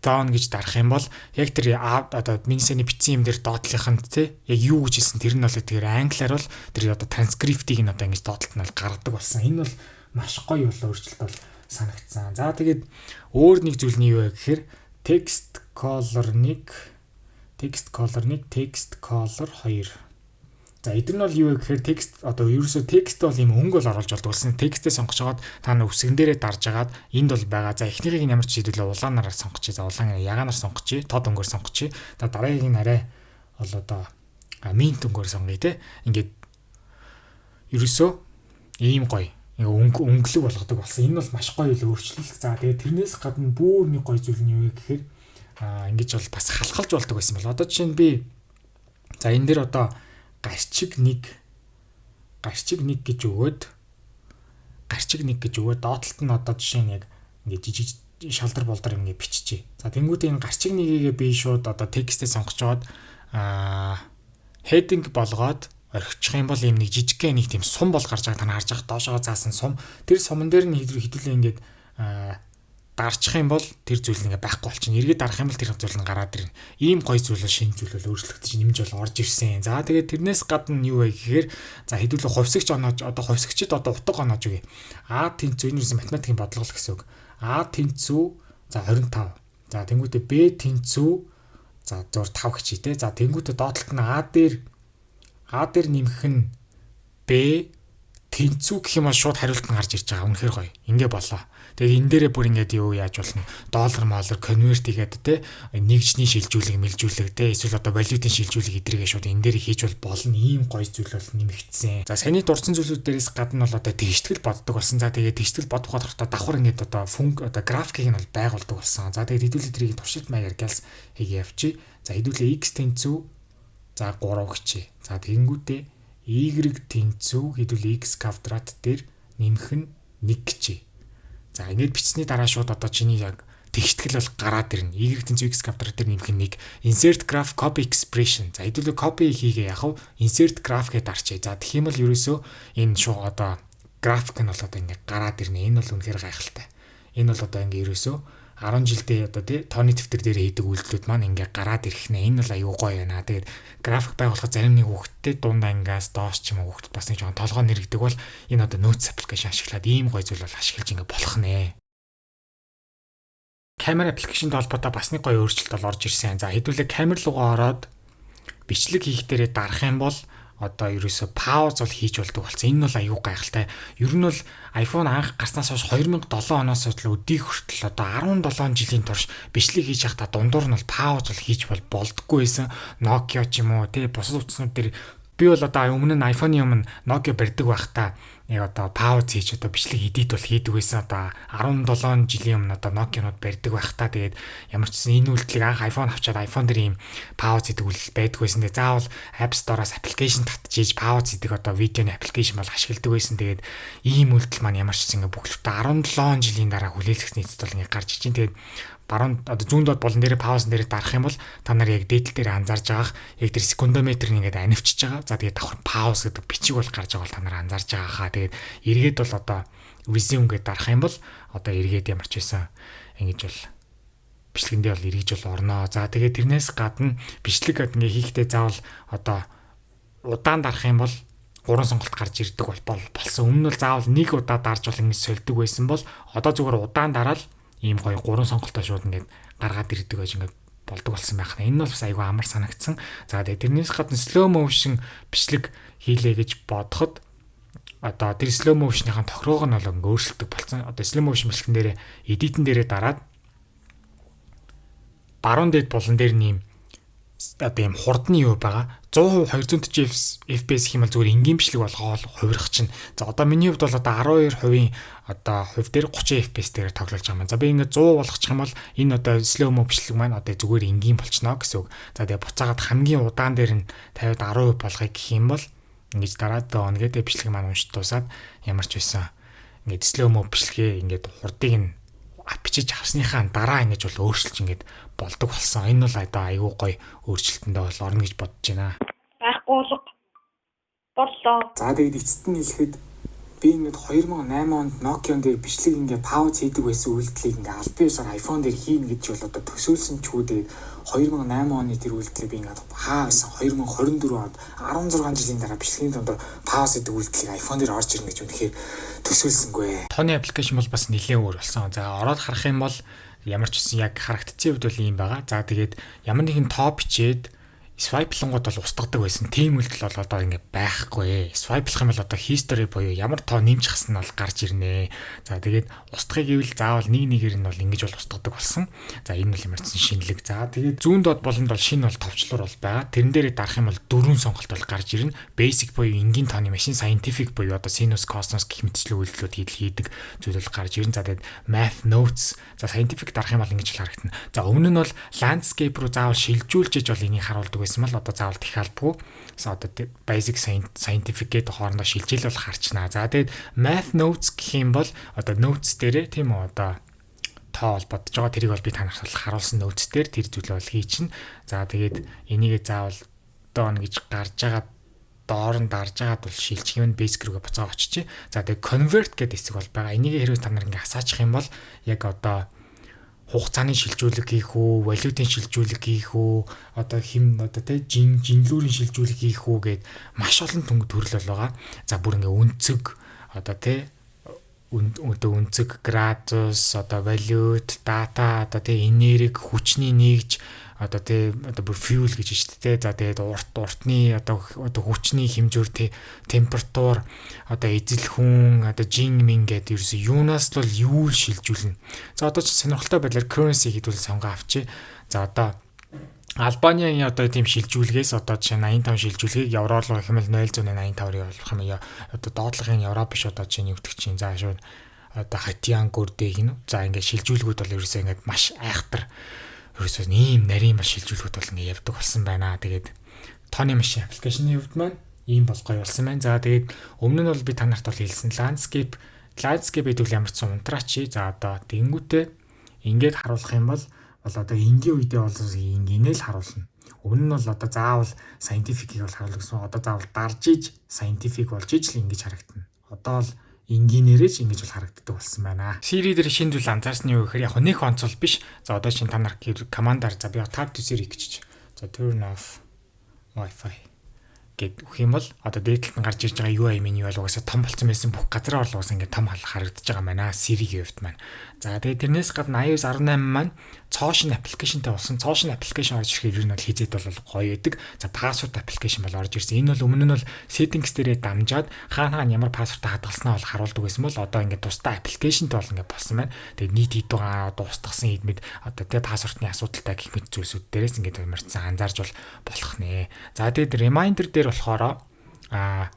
down гэж дарах юм бол яг тэр одоо минисэний бичсэн юм дээр доотлохын тий яг юу гэж хэлсэн тэр нь бол тэр англиар бол тэр одоо транскриптийг нь одоо ингэж доотлолт нь гаргадаг болсон. Энэ бол маш гоё бол өөрчлөлт бол санагдсан. За тэгээд өөр нэг зүйл нь юу вэ гэхээр text color 1 text color 2. За эдгээр нь бол юу вэ гэхээр текст одоо ерөөсөө текст бол юм өнгө бол оруулж болдог болсон. Текстээ сонгож хагаад та нар үсгэн дээрээ дарж агаад энд бол байгаа. За эхнийхийг ямар ч шийдвэлээ улаанаар сонгочих. За улаан ягаанаар сонгочих. Тод өнгөөр сонгочих. За дараагийн нь арай бол одоо минт өнгөөр сонгоё те. Ингээд ерөөсөө ийм гоё өнгөлөг болгодог болсон. Энэ бол маш гоё л өөрчлөлт. За тэгээд тэрнээс гадна бүр нэг гоё зүйл нь юу вэ гэхээр ингэж бол бас халахалж болдог байсан бол одоо жишээ нь би за энэ дээр одоо гарчиг нэг гэж өгөөд доотлолт нь одоо жишээ нь яг ингээд жижиг шалдар болдор ингээд биччихье. За тэнгуүтээ энэ гарчиг нэгийг би шууд одоо текстээ сонгочоод heading болгоод орхичих юм бол ийм нэг жижигхэн нэг тийм сум бол гарч байгаа та нар харж байгаа доошоо заасан сум. Тэр сумн дээр нь хэдүүлээ ингээд дарчих юм бол тэр зүйл ингээ байхгүй болчихно. Эргээд дарах юм бол тэр зүйл нь гараад ирнэ. Ийм гоё зүйл шинэ зүйл бол өөрчлөгдөж нэмж бол орж ирсэн. За тэгээд тэрнээс гадна юу вэ гэхээр за хэдүүлээ хувьсагч оноож одоо хувьсагчид одоо утга оноож үгүй. А тэнцүү энэ юусэн математикийн бодлого гэсэн үг. А тэнцүү за 25. За тэнгуүтээ Б тэнцүү за 5 гэчий те. За тэнгуүтээ доотлолт нь А дээр А дээр нэмэх нь B тэнцүү гэх юм бол шууд хариулт нь гарч ирж байгаа. Үнэхээр гоё. Ингээ болоо. Тэгээд энэ дээрээ бүр ингээд юу яаж болно? Доллар моллар конверт хийгээд те нэгжний шилжүүлэг мэлжүүлэг те эсвэл одоо валютын шилжүүлэг эдрийгээ шууд энэ дээр хийж болно. Ийм гоё зүйл бол нэмэгдсэн. За саяны дурдсан зүйлүүд дээрээс гадна бол одоо тэгштгэл боддог болсон. За тэгээд тэгштгэл бодох бодохдоо давхар ингээд одоо одоо графикийг нь бол байгуулдаг болсон. За тэгээд хэдүүлээ тэрийг туршилт маягаар гялс хийгээ явчих. За хэдүүлээ x тэнцүү за 3 гэчээ. За тэгэнгүүтээ y тэнцүү хэдүүл x квадрат дээр нэмэх нь 1 гэчээ. За ингэж бичсний дараа шууд одоо чиний яг тэгштгэл бол гараад ирнэ. Y тэнцүү x квадрат дээр нэмэх нь 1. Insert graph copy expression. За хэдүүлээ copy хийгээ яхав insert graph гэдээ дарчээ. За тэгэх юм бол ерөөсөө энэ шууд одоо график нь бол одоо ингэ гараад ирнэ. Энэ бол үнэхээр гайхалтай. Энэ бол одоо ингэ ерөөсөө 10 жилдээ одоо тий тооны дэвтэр дээр хийдэг үйлдэлүүд маань ингээ гараад ирэх нэ. Энэ бол аюу гоё байна. Тэгээд график байгуулахад зарим нэг хүүхдтэй дундаа ингээс доош ч юм уу хүүхд бас нэг жоохон толгой нэргдэг бол энэ одоо notes application ашиглаад ийм гоё зүйл бол ашиглаж ингээ болох нэ. Камера аппликейшнтэй холбоотой бас нэг гоё өөрчлөлт бол орж ирсэн. За хэдүүлээ камер руугаа ороод бичлэг хийх дээрээ дарах юм бол одоо ерөөсө пауз бол хийж болдог болсон. Энэ бол аюу гайхалтай. Ер нь бол iPhone анх гарснаас хойш 2007 оноос хойш өдийг хүртэл одоо 17 жилийн турш бичлэг хийж байхдаа дундуур нь бол пауз бол хийж болдоггүй байсан. Nokia ч юм уу тий бусад утаснууд дээр би бол одоо өмнө нь iPhone-ийн өмнө Nokia барьдаг байхдаа яг одоо пауз хийж одоо бичлэг эдит бол хийдэг байсан. Одоо 17 жилийн өмнө одоо Nokia-нууд барьдаг байхдаа тэгээд ямар ч гэсэн энэ үйлдэлийг анх iPhone авчаад iPhone дээр ийм пауз хийдэг үйлдэл байдаг байсан. Тэгээд заавал App Store-аас аппликейшн татчихж пауз хийдэг одоо видеоны аппликейшн бол ашигладаг байсан. Тэгээд ийм үйлдэл маань ямар ч гэсэн ингээ бүхэлдээ 17 жилийн дараа хүлээлгэх нийцэд бол ингээ гарч ичин. Тэгээд баруун одоо зүүн доод болон дээр пауз дээр дарах юм бол та нар яг дээдл дээр анзаарж байгаах яг тэр секундометр нэгээд анивчж байгаа. За тэгээд давхар пауз гэдэг бичиг бол гарч байгаа бол та нар анзаарж байгаа хаа. Тэгээд эргээд бол одоо resume гэдэг дарах юм бол одоо эргээд ямар ч байсан ингэж бол бичлэгэндээ бол эргэж бол орноо. За тэгээд тэрнээс гадна бичлэг гэдэг ингээ хийхдээ заавал одоо удаан дарах юм бол 3 сонголт гарч ирдэг болсон. Өмнө нь бол заавал нэг удаа дарж бол ингэ сольдог байсан бол одоо зүгээр удаан дараал ийм гоё 3 сонголтоо шууд ингээд гаргаад ирдэг байж ингээд болдог болсон байх нь. Энэ бол бас айгүй амар санагдсан. За тэгээд тэрнээс гадна slow motion бичлэг хийлээ гэж бодоход одоо тэр slow motion-ийн тохироог нь бол өөрчлөлтөг болсон. Одоо slow motion бичлэгэн дээрээ edit-эн дээрээ дараад баруун дээд болон дээр нэм одоо ийм хурдны юу байгаа. 100% 240 FPS гэх юм бол зүгээр энгийн бичлэг болгоод хувирах чинь. За одоо миний хувьд бол одоо 12% одоо хувь дээр 30 FPS дээр тоглож байгаа маань. За би ингээд 100 болгочих юм бол энэ одоо slow mo бичлэг маань одоо зүгээр энгийн болчихно гэсэн үг. За тэгээ буцаагаад хамгийн удаан дээр нь 50-10% болгоё гэх юм бол ингэж дараад онгээд бичлэг маань уншиж дуусаад ямар ч байсан ингээд slow mo бичлэгээ ингээд хурдыг нь бичиж авсныхаа дараа ингэж бол өөрчилж ингэж болдог болсон. Энэ бол одоо айгүй гоё өөрчлөлтөндөө бол орно гэж бодож байна. Байхгүй боллоо. За тэгээд эцэст нь хэлэхэд би ингээд 2008 онд Nokia дээр бичлэг ингээд пауз хийдэг байсан үйлдэлийг ингээд аль биесээр iPhone дээр хийнэ гэж бол одоо төсөөлсөн ч үү. Тэгээд 2008 оны тэр үйлдэлийг би ингээд хаа байсан 2024 онд 16 жилийн дараа бичлэгийн дондор пауз хийдэг үйлдэлийг iPhone дээр орж ирнэ гэж үнэхээр төсөөлсөнгүй. Тооны аппликейшн бол бас нэлээд өөр болсон. За ороод харах юм бол ямар ч гэсэн яг харагдцын хувьд бол ийм байгаа. За тэгээд ямар нэгэн тоо бичээд swipe-лонгод бол устгадаг байсан. Тийм үйлдэл бол одоо ингэ байхгүй. Swipe-лах юм бол одоо history буюу ямар тоо нэмж хас нь бол гарч ирнэ. За тэгээд устгахыг гэвэл заавал нэг нэгээр нь бол ингэж бол устгадаг болсон. За энэ бол ямар ч шинэлэг. За тэгээд зүүн доод болонд бол шинэ бол товчлуур бол байгаа. Тэрэн дээрээ дарах юм бол дөрвөн сонголт бол гарч ирнэ. Basic буюу энгийн тооны машин, scientific буюу одоо sinus, cosine гэх мэтчлэг үйлдэлүүд хийдэг зүйл бол гарч ирнэ. За тэгээд math, notes, за scientific дарах юм бол ингэж л харагдана. За өмнө нь бол landscape руу заавал шилжүүлж иж бол энийг харуулдаг байсан мал одоо заавал тахиалбгүй. Одоо basic scientific гэдэг хоорондоо шилжил бол харчнаа. За тэгээд math notes гэх юм бол одоо notes дээрээ тийм үү одоо тоо бол бодож байгаа. Тэрийг бол би танарт харуулсан notes дээр тэр зүйлээ бол хийчихнэ. За тэгээд энийгээ заавал доон гэж гарч байгаа доор нь дарж байгаад бол шилжих юм basic рүүгээ буцаа очиж. За тэгээд convert гэдэг хэсэг бол байгаа. Энийг хэрвээ та нар ингээ хасаачих юм бол яг одоо хугацааны шилжүүлэг хийх үү, валютын шилжүүлэг хийх үү, одоо одоо тий жинлүүрийн шилжүүлэг хийх үү гэд маш олон төрөл байгаа. За бүр ингээ үнцэг одоо тий үнцэг, градус, одоо валют, дата, одоо тий энерги, хүчний нэгж, одоо бүр fuel гэж шүү дээ. За тэгээд уртны одоо хүчний хэмжүүр температур одоо эзэл хүн одоо жин мин гэдэг ерөөсөө юунаас л юу шилжүүлнэ. За одоо ч сонирхолтой байдлаар currency гэдүүл сонгоо авчи. За одоо Албанийн одоо тийм шилжүүлгээс одоо жишээ 85 шилжүүлгийг евро руу хэмэл 0.85-ыг болох юм яа. Одоо доотлогын евро биш одоо чинь өвдөх чинь. За шууд одоо хатиан гүрдэг нь. За ингээд шилжүүлгүүд бол ерөөсөө ингээд маш айхтар. Ерөөсөө ийм нарийн маш шилжүүлгүүд бол ингээд явдаг болсон байна. Тэгээд тооны машин аппликейшны хувьд маань ийм бол гоё болсон байна. За тэгээд өмнө нь бол би та нарт бол хэлсэн landscape гэдэг нь ямар ч унтраач. За одоо тэнгүүтээ ингээд харуулах юм бол одоо энгийн үедээ бол энгийнээ л харуулна. Өмнө нь бол одоо заавал scientific-ийг бол харуулна гэсэн. Одоо заавал дарж иж scientific болж иж л ингэж харагдана. Одоо л энгийнээрээ ч ингэж бол харагддаг болсон байна. Siri дээр шинэ зүйл анзаарсны юу гэхээр яг нэг онцол биш. За одоо чинь та нар командаар за би tab to Siri гэж. За turn off Wi-Fi гэд өгөх юм бол одоо дээдлэлт нь гарч ирж байгаа UI меню бол угаасаа том болсон байсан бүх газраа бол угаасаа ингээд том харагдаж байгаа байна. Siri-ийн хувьд маань. За тэгээд тэрнээс гадна iOS 18 маань цоошин аппликейшнтэй болсон. Цоошин аппликейшн орж ирэхээр ер нь бол хизээд бол гоё байдаг. За password аппликейшн бол орж ирсэн. Энэ бол өмнө нь бол settings дээрээ дамжаад хаана ямар password хадгалснаа бол харуулдаг байсан бол одоо ингээд тусдаа аппликейшнтэй бол ингээд болсон байна. Тэгээд нийт хэд байгаа дуустгасан эдмэд одоо тэгээд password-ны асуудалтай гэх мэт зүйлсүүд дээрээс ингээд марцсан анзаарч болох нэ. За тэгээд reminder дээр болохоор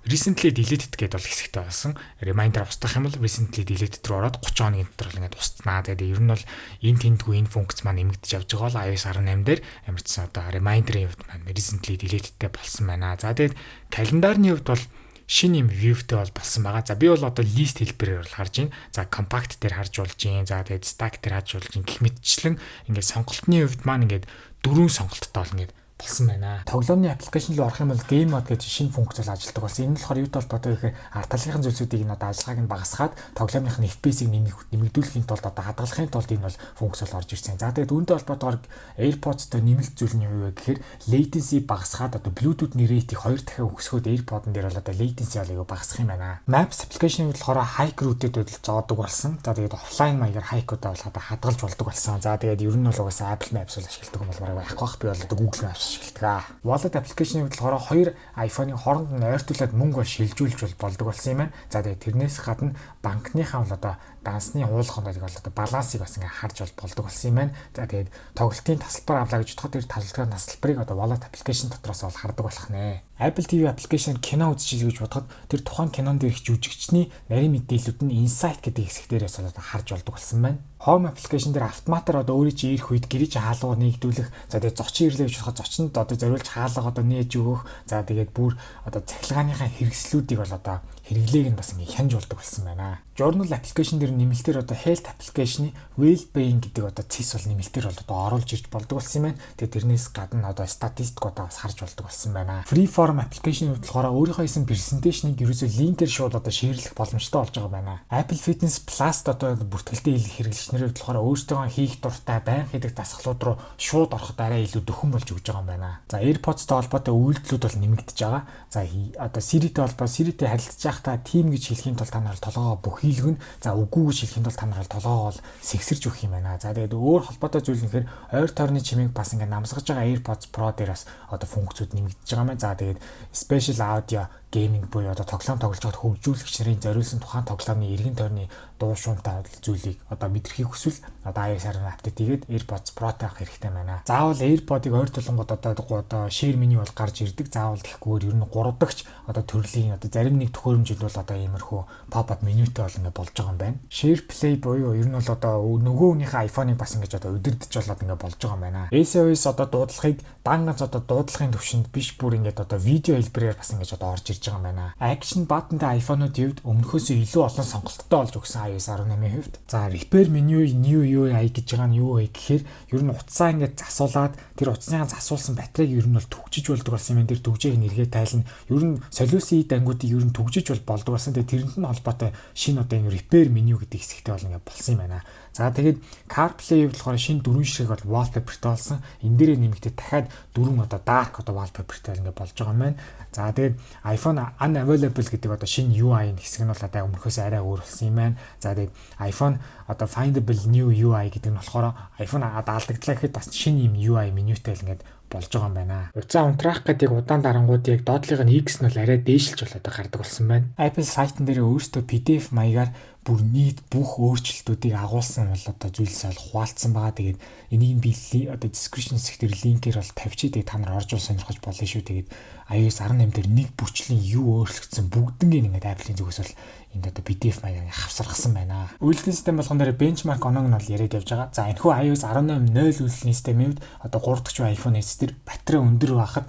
recently deleted гэдэг бол хэсэгтэй болсон. Reminder устгах юм бол recently deleted руу ороод 30 хоногийн дотор л ингээд устнаа. Тэгээд ер нь бол энэ тэндгүй энэ функц маань нэмэгдэж явж байгаа бол iOS 18 дээр ямар ч одоо reminder-ийн хувьд маань recently deleted-тэй болсон байна. За тэгээд календарны хувьд бол шинэ юм view-тэй бол болсон байгаа. За би бол одоо list хэлбэрээр бол харж байна. За compact дээр харж болж байна. За тэгээд stack дээр харж болж байна. Гэх мэтчлэн ингээд сонголтны хувьд маань ингээд 4 сонголттой бол ингээд болсон байна. Тоглоомны аппликейшн руу орох юм бол game mode гэж шинэ функц бол ажилтдаг болсон. Энэ нь болохоор юу талд одоо ихээр арталгын зүйлсүүдийг нь одоо ажиллагааг нь багасгаад тоглоомных нь FPS-ийг нэмэгдүүлэхийн тулд одоо хадгалахын тулд энэ бол функц бол орж ирсэн. За тэгээд үүнтэй холбоотойгоор AirPods-тэй нэмэлт зүйл нь юу вэ гэхээр latency багасгаад одоо Bluetooth-ний rate-ийг 2 дахин өсгөхөд AirPod-н дээр бол одоо latency бол багасах юм байна. Maps аппликейшн болохоор hike route-д зоодог болсон. За тэгээд offline маягаар hike-удаа бол одоо хадгалж болдог болсон. За тэгээд ер нь бол угаасаа Apple Maps бол ашигладаг юм бол бараг байхгүй би бол одоо Google Maps ашигладаг. Wallet аппликейшны хувьд болохоор хоёр iPhone-ын хооронд нь ойртуулад мөнгө шилжүүлж болдог болсон юм байна. За тэгээд тэрнээс гадна банкныхаа бол одоо дансны уулахыг бол одоо балансыг бас ингээ харж болдог болсон юм байна. За тэгээд тоглолтын тасалбар авлаа гэж бодоход тэр тоглолтын тасалбарыг одоо Wallet аппликейшн дотроос бол хардаг болох нэ. Apple TV аппликейшн кино үзчихье гэж бодоход тэр тухайн кинонд ирэх жүжигчний нарийн мэдээллүүд нь Insight гэдэг хэсэг дээрээс одоо харж болдог болсон байна. Home application дээр автоматар одоо өөрийн чинь ирэх үед гэрэж хаалга нэгдүүлэх. За тэгээд зочин ирлээ гэж бодоход зочинд одоо зориулж хаалга одоо нээж өгөх. За тэгээд бүр одоо цахилгааныхаа хэрэгслүүдийг бол одоо хэрэглээг нь бас ингээ хянж болдог болсон байна. Journal application дээр нэмэлтээр одоо health application-ы well-being гэдэг одоо цэс бол нэмэлтээр бол одоо оруулж ирж болдог болсон юм байна. Тэгээд тэрнээс гадна одоо статистикуудаа бас харж болдог болсон байна. Freeform application болохоор өөрийнхөө хийсэн презентацийг ерөөсөө линкээр шууд одоо шеэрлэх боломжтой болж байгаа байна. Apple Fitness Plus одоо бүртгэлтэй хэрэглэгчнэрээ болохоор өөрсдөө хийх дуртай байн хийдэг дасгалууд руу шууд ороход арай илүү дөхөн болж өгч байгаа юм байна. За AirPods-тай холбоотой үйлдэлүүд бол нэмэгдэж байгаа. За одоо Siri-тэй холбоо Siri-тэй харилцаж байхдаа team гэж хэлхийн тулд та нар толгоо бүхийлгэн за үгүй гэж хэлхийн тулд та нар толгоо бол сэгсэрж өгөх юм байна. За тэгээд өөр холбоотой зүйл нэхэр ойр тойрны чимээг бас ингээ намсгаж байгаа AirPods Pro дээр бас одоо функцүүд нэмэгдэж байгаа юм. За тэгээд special audio gaming буюу одоо тоглоом тоглож байхад хөгжүүлэгч нарын зориулсан тухайн тоглоомны эргэн тойрны дуу шуунтай зүйлийг одоо мэдрэхийг хүсвэл одоо iOS 18 апдейт хийгээд AirPods Pro-тай авах хэрэгтэй байна. Заавал AirPod-ыг ойр тулгууд одоо share menu бол гарч ирдэг. Заавал тэгэхгүйгээр ер нь 3 дахь одоо төрлийн одоо зарим нэг төхөөрөмжид бол одоо иймэрхүү pop-up менютэй бол ингээ болж байгаа юм байна. Share Play буюу ер нь бол одоо нөгөө хүнийхээ iPhone-ыг бас ингэж одоо өдөрдөж болоод ингээ болж байгаа юм байна. SOS одоо дуудлагыг дан ганц одоо дуудлагын төвшөнд биш бүр ингээд одоо видео хэлбэрээр бас ингэж одоо орж ирж байгаа юм байна. Action button-тай iPhone-ууд хувьд өмнөхөөсөө илүү олон сонголттой болж өгсөн iOS 18-ийн хувьд. За repair menu new UI гэж байгаа нь юу вэ гэхээр ер нь утсаа ингээд засуулаад тэр утасныхаа засуулсан батарейг ер нь бол түгжиж болдог болсон юм. Тэр түгжээг нэргээ тайлна. Ер нь солиусын дангуудыг ер нь түгжиж болдог болсон. Тэгээ тэрэнд нь холбоотой шинэ одоо энэ repair menu гэдэг хэсэгтэй бол ингээд болсон юм байна. За тэгээд CarPlay болохоор шинэ 4 ширхэг бол wallpaperтэй болсон. Энэ дээрээ нэмэгдээ дахиад 4 одоо dark одоо wallpaperтэй ингээ болж байгаа юм байна. За тэгээд iPhone unavailable гэдэг одоо шинэ UI-ийн хэсэг нь бол одоо өмнөхөөс арай өөр болсон юм байна. За тэгээд iPhone одоо findable new UI гэдэг нь болохоор iPhone алдагдлаа гэхэд бас шинэ юм UI менютэй л ингээд болж байгаа юм байна. За унтраах гэдэг удаан дарангууд яг доотлогын X нь бол арай дээшилж болоод гардаг болсон байна. Apple сайтн дээр өөрөөсөө PDF маягаар бүр нийт бүх өөрчлөлтүүдийг агуулсан бол одоо зүйлсээ бол хуваалцсан байгаа. Тэгээд энийг би одоо description хэсгээр линкээр бол тавьчих. Тэгээд та нар орж сонирхож болно шүү. Тэгээд iOS 18 дээр нэг бүрчлийн юу өөрчлөгдсөн бүгднийг ингээд Apple-ийн зүгээс бол энд одоо PDF маягаар хавсаргасан байна. Үйлдвэрлэлийн систем болгон дээр benchmark оноог нь бол яриад явж байгаа. За энэхүү iOS 18.0 үйлдвэрлэлийн системийн хувьд одоо 3 дахь iPhone S дээр батарей өндөр байхад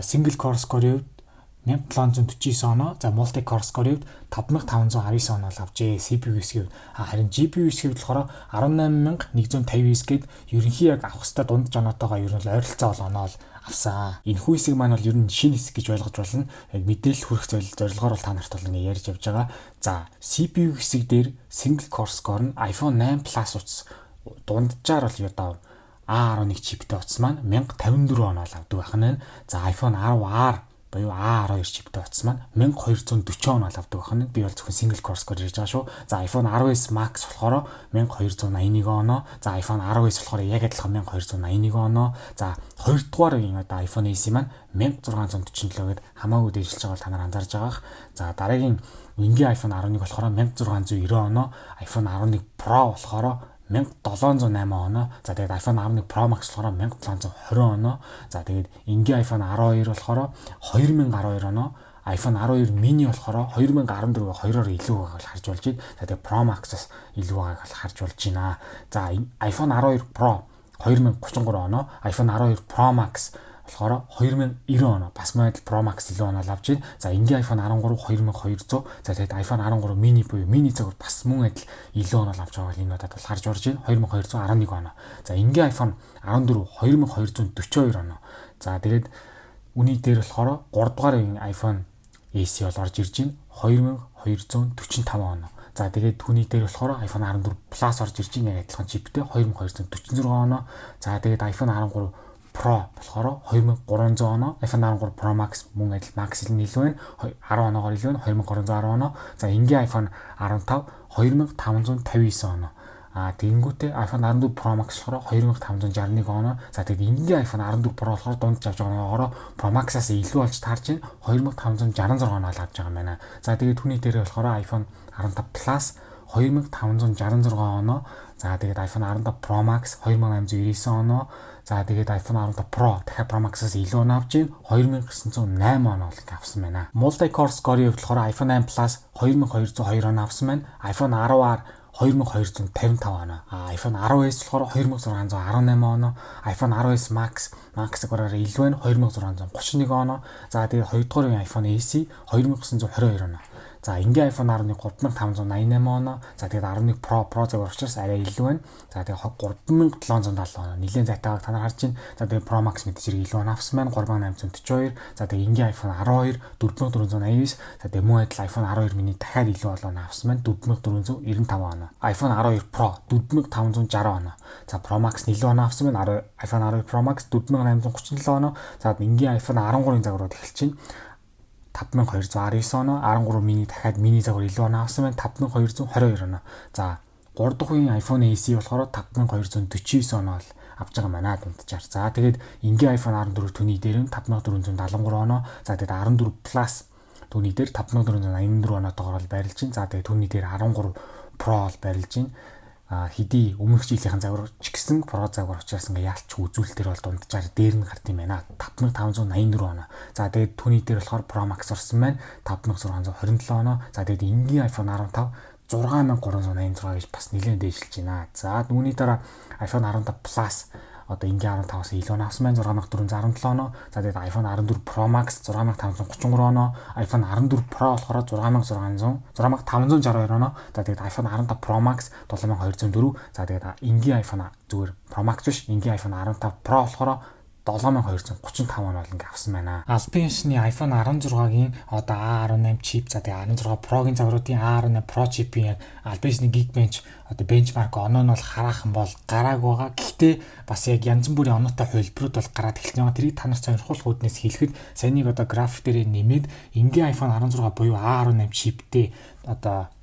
single core score-ийн хувьд 1749 оноо, за multi core score-ийн хувьд 5519 оноо л авчээ. CPU-ийн хувьд харин GPU-ийн хувьд болохоор 18159 гээд ерөнхий яг авах хэвээр дунд оноотойгоо ер нь ойролцоо бол оноо л авсан. Энэхүү хэсэг маань бол ер нь шинэ хэсэг гэж ойлгож болно. Яг мэдээлэл хүрэх зорилгоор бол та нарт бол ингэ ярьж явж байгаа. За CPU хэсэг дээр single core score нь iPhone 8 Plus утас дунджаар бол одоо A11 чиптэй утас маань 1054 оноо л авдаг байх нь. За iPhone 10R буюу A12 чиптэй утас маань 1240 оноо л авдаг байх нь. Би бол зөвхөн single core score ярьж байгаа шүү. За iPhone 10s Max болохоор 1281 оноо. За iPhone 10s болохоор яг адилхан 1281 оноо. За хоёрдугаар одоо iPhone SE маань 1647 гээд хамаагүй дээшилж байгаа бол та нар анзаарж байгаах. За дараагийн энгийн iPhone 11 болохоор 1690 оноо. iPhone 11 Pro болохоор 1708 оноо. За тэгээд iPhone 11 Pro Max болохоор 1720 оноо. За тэгээд энгийн iPhone 12 болохоор 2012 оноо. iPhone 12 mini болохоор 2014-г 2-оор илүү байгааг бол харж болж байна. За тэгээд Pro Max-аас илүү байгааг бол харж болж байна. За iPhone 12 Pro 2033 оноо. iPhone 12 Pro Max болохоор 2090 оноо. Бас мэдл Pro Max илүү оноо авч байна. За энгийн iPhone 13 2200. За тэгээд iPhone 13 mini буюу mini цагаар бас мөн адил илүү оноо авч байгаа энэ удаад бол харж орж байна. 2211 оноо. За энгийн iPhone 14 2242 оноо. За тэгээд үний дээр болохоор 3 дугаар iPhone SE бол орж ирж байна. 2245 оноо. За тэгээд түүний дээр болохоор iPhone 14 Plus орж ирж байна. Яг адилхан чиптэй 2246 оноо. За тэгээд iPhone 13 Pro болохоор 2300 оноо. iPhone 13 Pro Max мөн адил Max л илүү байна. 10 оноогоор илүү байна. 2310 оноо. За энгийн iPhone 15 2559 оноо. Тэгэнгүүтээ iPhone 14 Pro Max болохоор 2561 оноо. За тэгээд энгийн iPhone 14 Pro болохоор дунд авч байгаа оноогоор Pro Max-аас илүү болж таарч байна. 2566 оноо л авч байгаа юм байна. За тэгээд түүний дээр болохоор iPhone 15 Plus 2566 оноо. За тэгээд iPhone 15 Pro Max 2899 оноо. За тэгээд iPhone 15 Pro дахиад Pro Max-аас илүү оноо авч байна. 2908 оноо л авсан байна. Multi core score-ийн хувьд болохоор iPhone 8 Plus 2202 оноо авсан байна. iPhone 10R 2255 оноо. iPhone 10s болохоор 2618 оноо. iPhone 10s Max-аар илүү байна. 2631 оноо. За тэгээд хоёрдугаар iPhone SE 2922 оноо. За энгийн iPhone 11 3588 оноо. За тэгээд 11 Pro зэрэг учраас арай илүү байна. За тэгээд 3770 оноо. Нилээн зайтайгааг та нар харж байна. За тэгээд Pro Max мэдээж хэрэг илүү оноо авсан байна. 3842. За тэгээд энгийн iPhone 12 4489. За тэгээд мөн адил iPhone 12 mini дахиад илүү оноо авсан байна. 4495 оноо. iPhone 12 Pro 4560 оноо. За Pro Max илүү оноо авсан байна. iPhone 12 Pro Max 4837 оноо. За энгийн iPhone 13-ын загварууд эхэлж байна. 5219 оноо. 13 mini дахиад mini загвар илүү оноо авсан байна. 5222 оноо. За 3 дахь үеийн iPhone SE болохоор 5249 оноо л авч байгаа манай дунджаар. За тэгээд энгийн iPhone 14 түүний дээр нь 5473 оноо. За тэгээд 14 Plus түүний дээр 5484 оноотойгоор л байрлаж байна. За тэгээд түүний дээр 13 Pro л байрлаж байна. Хэдий өмнөх жилийнхэн загвар ч гэсэн Pro загвар учраас ингээ яалч үзүүлэлтээр бол дунджаар дээр нь гард юм байна. 5584 оноо. За тэгээд түүний дээр болохоор Pro Max орсон байна. 5627 оноо. За тэгээд энгийн iPhone 15 6386 гэж бас нэлээд дээшилж байна. За үүний дараа iPhone 15 Plus одоо энгийн 15-аас илүү авсан байна. 6417 оноо. За тэгээд iPhone 14 Pro Max 6533 оноо. iPhone 14 Pro болохоор 6562 оноо. За тэгээд iPhone 15 Pro Max 7204. За тэгээд энгийн iPhone зүгээр Pro Max биш, энгийн iPhone 15 Pro болохоор 7235 он бол ингээ авсан байна. Албан ёсны iPhone 16-гийн одоо A18 чип, за тэгээ 16 Pro-гийн загваруудын A18 Pro чипийн албан ёсны Geekbench одоо бенчмарк оноо нь бол хараахан бол гарааг байгаа. Гэхдээ бас яг янз бүрийн оноотой хувилбарууд бол гараад эхэлж байгаа. Тэрийг та нарт сонирхуулах үүднээс хэлэхэд саяны одоо график дээр нэмээд энгийн iPhone 16 буюу A18 чиптэй одоо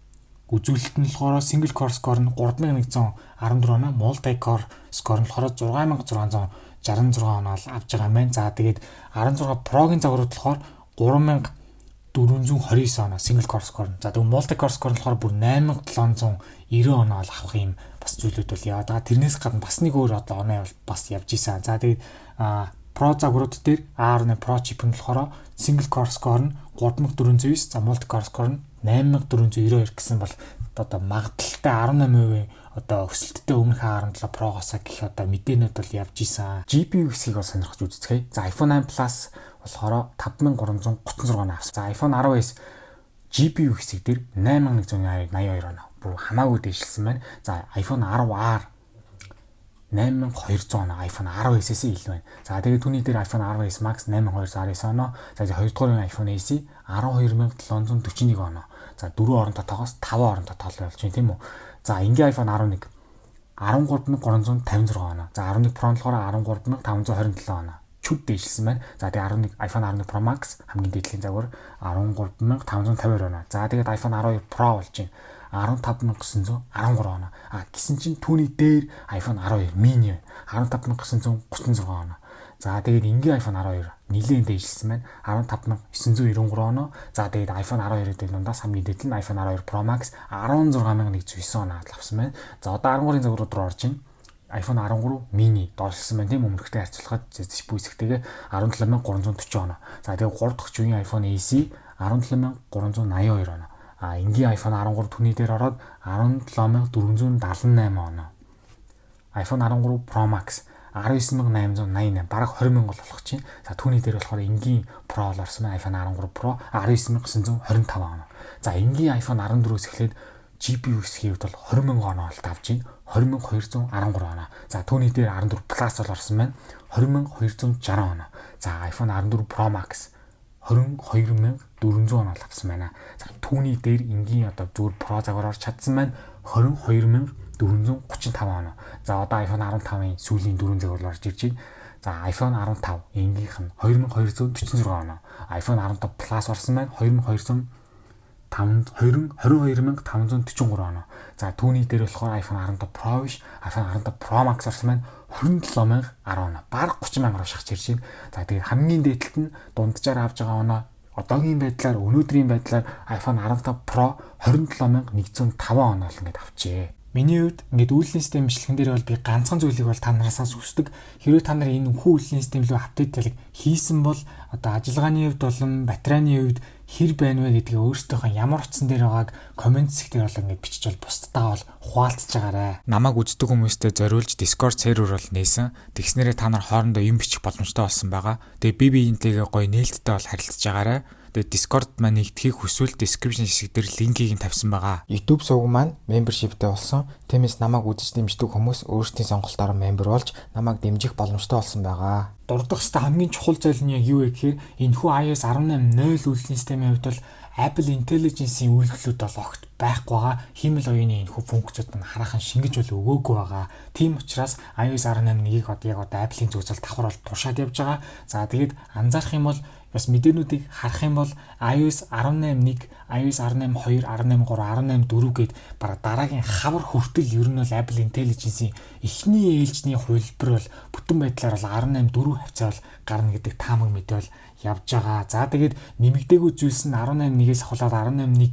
үзүүлэлт нь болохоор single core score нь 3114 оноо, multi core score нь болохоор 6666 оноо авч байгаа юм байна. За тэгээд 16 Pro-гийн загварууд болохоор 3429 оноо single core score. За тэгээд multi core score нь болохоор бүр 8790 оноо авах юм бас зүйлүүд бол яваад байгаа. Тэрнээс гадна бас нэг өөр одоо оноо бас явж исэн. За тэгээд Pro загварууд дээр A18 Pro chip нь болохоор single core score нь 3409, за multi core score нь 8492 гэсэн бол одоо магадaltaй 18% одоо өсөлттэй өмнөх A17 Pro-гоос гэх одоо мэдээнүүд бол явж исэн. GPU хэсгийг бол сонирхож үзцгээе. За iPhone 8 Plus болохоор 5336 оноо авсан. За iPhone 10s GPU хэсэг дээр 8182 оноо. Бүр хамаагүй дэвшилсэн байна. За iPhone 10R 8200 оноо, iPhone 10s-ээс илүү байна. За тэгээд түүний дээр iPhone 10s Max 8219 оноо. За 2 дугаар iPhone SE 12741 оноо. За 4 оронтой тоогоос 5 оронтой тоолол болж байна тийм үү. За энгийн iPhone 11 13356 оноо. За 11 Pro болохоор 13527 оноо. Чүд дэвшилсэн байна. За тэгээд iPhone 11 Pro Max хамгийн дээдлийн загвар 13552 оноо. За тэгээд iPhone 12 Pro болж байна. 15913 оноо. Гэсэн чинь түүний дээр iPhone 12 mini байна. 15936 оноо. За тэгээд энгийн iPhone 12 нэлээд дэвшилсэн байна. 15993 оноо. За тэгээд iPhone 12-ийн дундаас хамгийн дээд нь iPhone 12 Pro Max 16109 оноо авсан байна. За одоо 13-ын загварууд руу орж ийн. iPhone 13 mini доошилсан байна тийм өмнөхтэй харьцуулахад зэжбүү хэсэгтэйгээ 17340 оноо. За тэгээд 3 дахь үеийн iPhone SE 17382 оноо. Энгийн iPhone 13 түүний дээр ороод 17478 оноо. iPhone 13 Pro Max 19888 бараг 20000 болох чинь. За түүний дээр болохоор энгийн Pro орсон байна. iPhone 13 Pro 19925 оноо. За энгийн iPhone 14-өөс эхлээд GPU хэсгийн хувьд бол 20000 оноо олт авч байна. 20213 оноо. За түүний дээр 14 Plus бол орсон байна. 20260 оноо. За iPhone 14 Pro Max 22400 оноо авсан байна. За түүний дээр энгийн одоо зүгээр Pro загвараар чадсан байна. 22435 оноо. За одоо iPhone 15-ын сүүлийн 4 загвар орж ирж байна. За iPhone 15 энгийнх нь 2246 оноо. iPhone 15 Plus орсон байна. 22543 оноо. За түүний дээр болохоор iPhone 15 Pro биш, iPhone 15 Pro Max орсон байна. 27010 оноо. Бараг 30000 шахаж ирж байна. За тэгээд хамгийн дээдлэлт нь дунджаар авж байгаа оноо одоогийн байдлаар өнөөдрийн байдлаар iPhone 15 Pro 27105 оноо л ингээд авчээ. Миний хувьд ингээд үйлдвэрлэлийн систем бичлэгэн дээр бол би ганцхан зүйлийг бол та нараас хүсдэг. Хэрвээ та нар энэ хүү үйлдвэрлэлийн систем рүү апдейтлыг хийсэн бол одоо ажиллагааны хувьд болон батарейны хувьд хэр байна вэ гэдгийг өөрсдийнхөө ямар утсан дээр байгааг комент секцээр бол ингээд бичиж бол бусдаа бол хуваалцаж байгаарай. Намайг үздэг хүмүүстээ зориулж Discord сервер бол нээсэн. Тэгснээрээ та нар хоорондоо юм бичих боломжтой болсон байгаа. Тэгээ би биентэйгээ гоё нээлттэй бол харилцаж байгаарай. Тэгээд Discord маань нэгдэхийг хүсвэл description хэсэг дээр линкийг нь тавьсан байгаа. YouTube сувг маань membershipтэй болсон. Тиймээс намайг үзэж дэмждэг хүмүүс өөрсдийн сонголтоор member болж намайг дэмжих боломжтой болсон байгаа. Дурдах хэвээр хамгийн чухал зүйл нь юу вэ гэхээр энэхүү iOS 18.0 үйлдвэрлэлийн системийн хувьд бол Apple Intelligence-ийн үйлдэлүүд бол огт байхгүй байгаа. Хиймэл оюуны энэхүү функцүүд нь хараахан шингэж бол өгөөгүй байгаа. Тийм учраас iOS 18.1-ийг яг одоо Apple-ийн зөвлөлд давхар бол туршаад явж байгаа. За тэгээд анзаарах юм бол бас мэдээнүүдийг харах юм бол iOS 18.1, iOS 18.2, 18.3, 18.4 гээд бараг дараагийн хавар хүртэл ер нь бол Apple Intelligence-ийн эхний ээлжний хувилбар бол бүтэн байдлаар бол 18.4 хавцаа бол гарна гэдэг таамаг мэдээ бол явж байгаа. За тэгээд нэмэгдээгүй зүйлс нь 18.1-ээс ахуулаад 18.1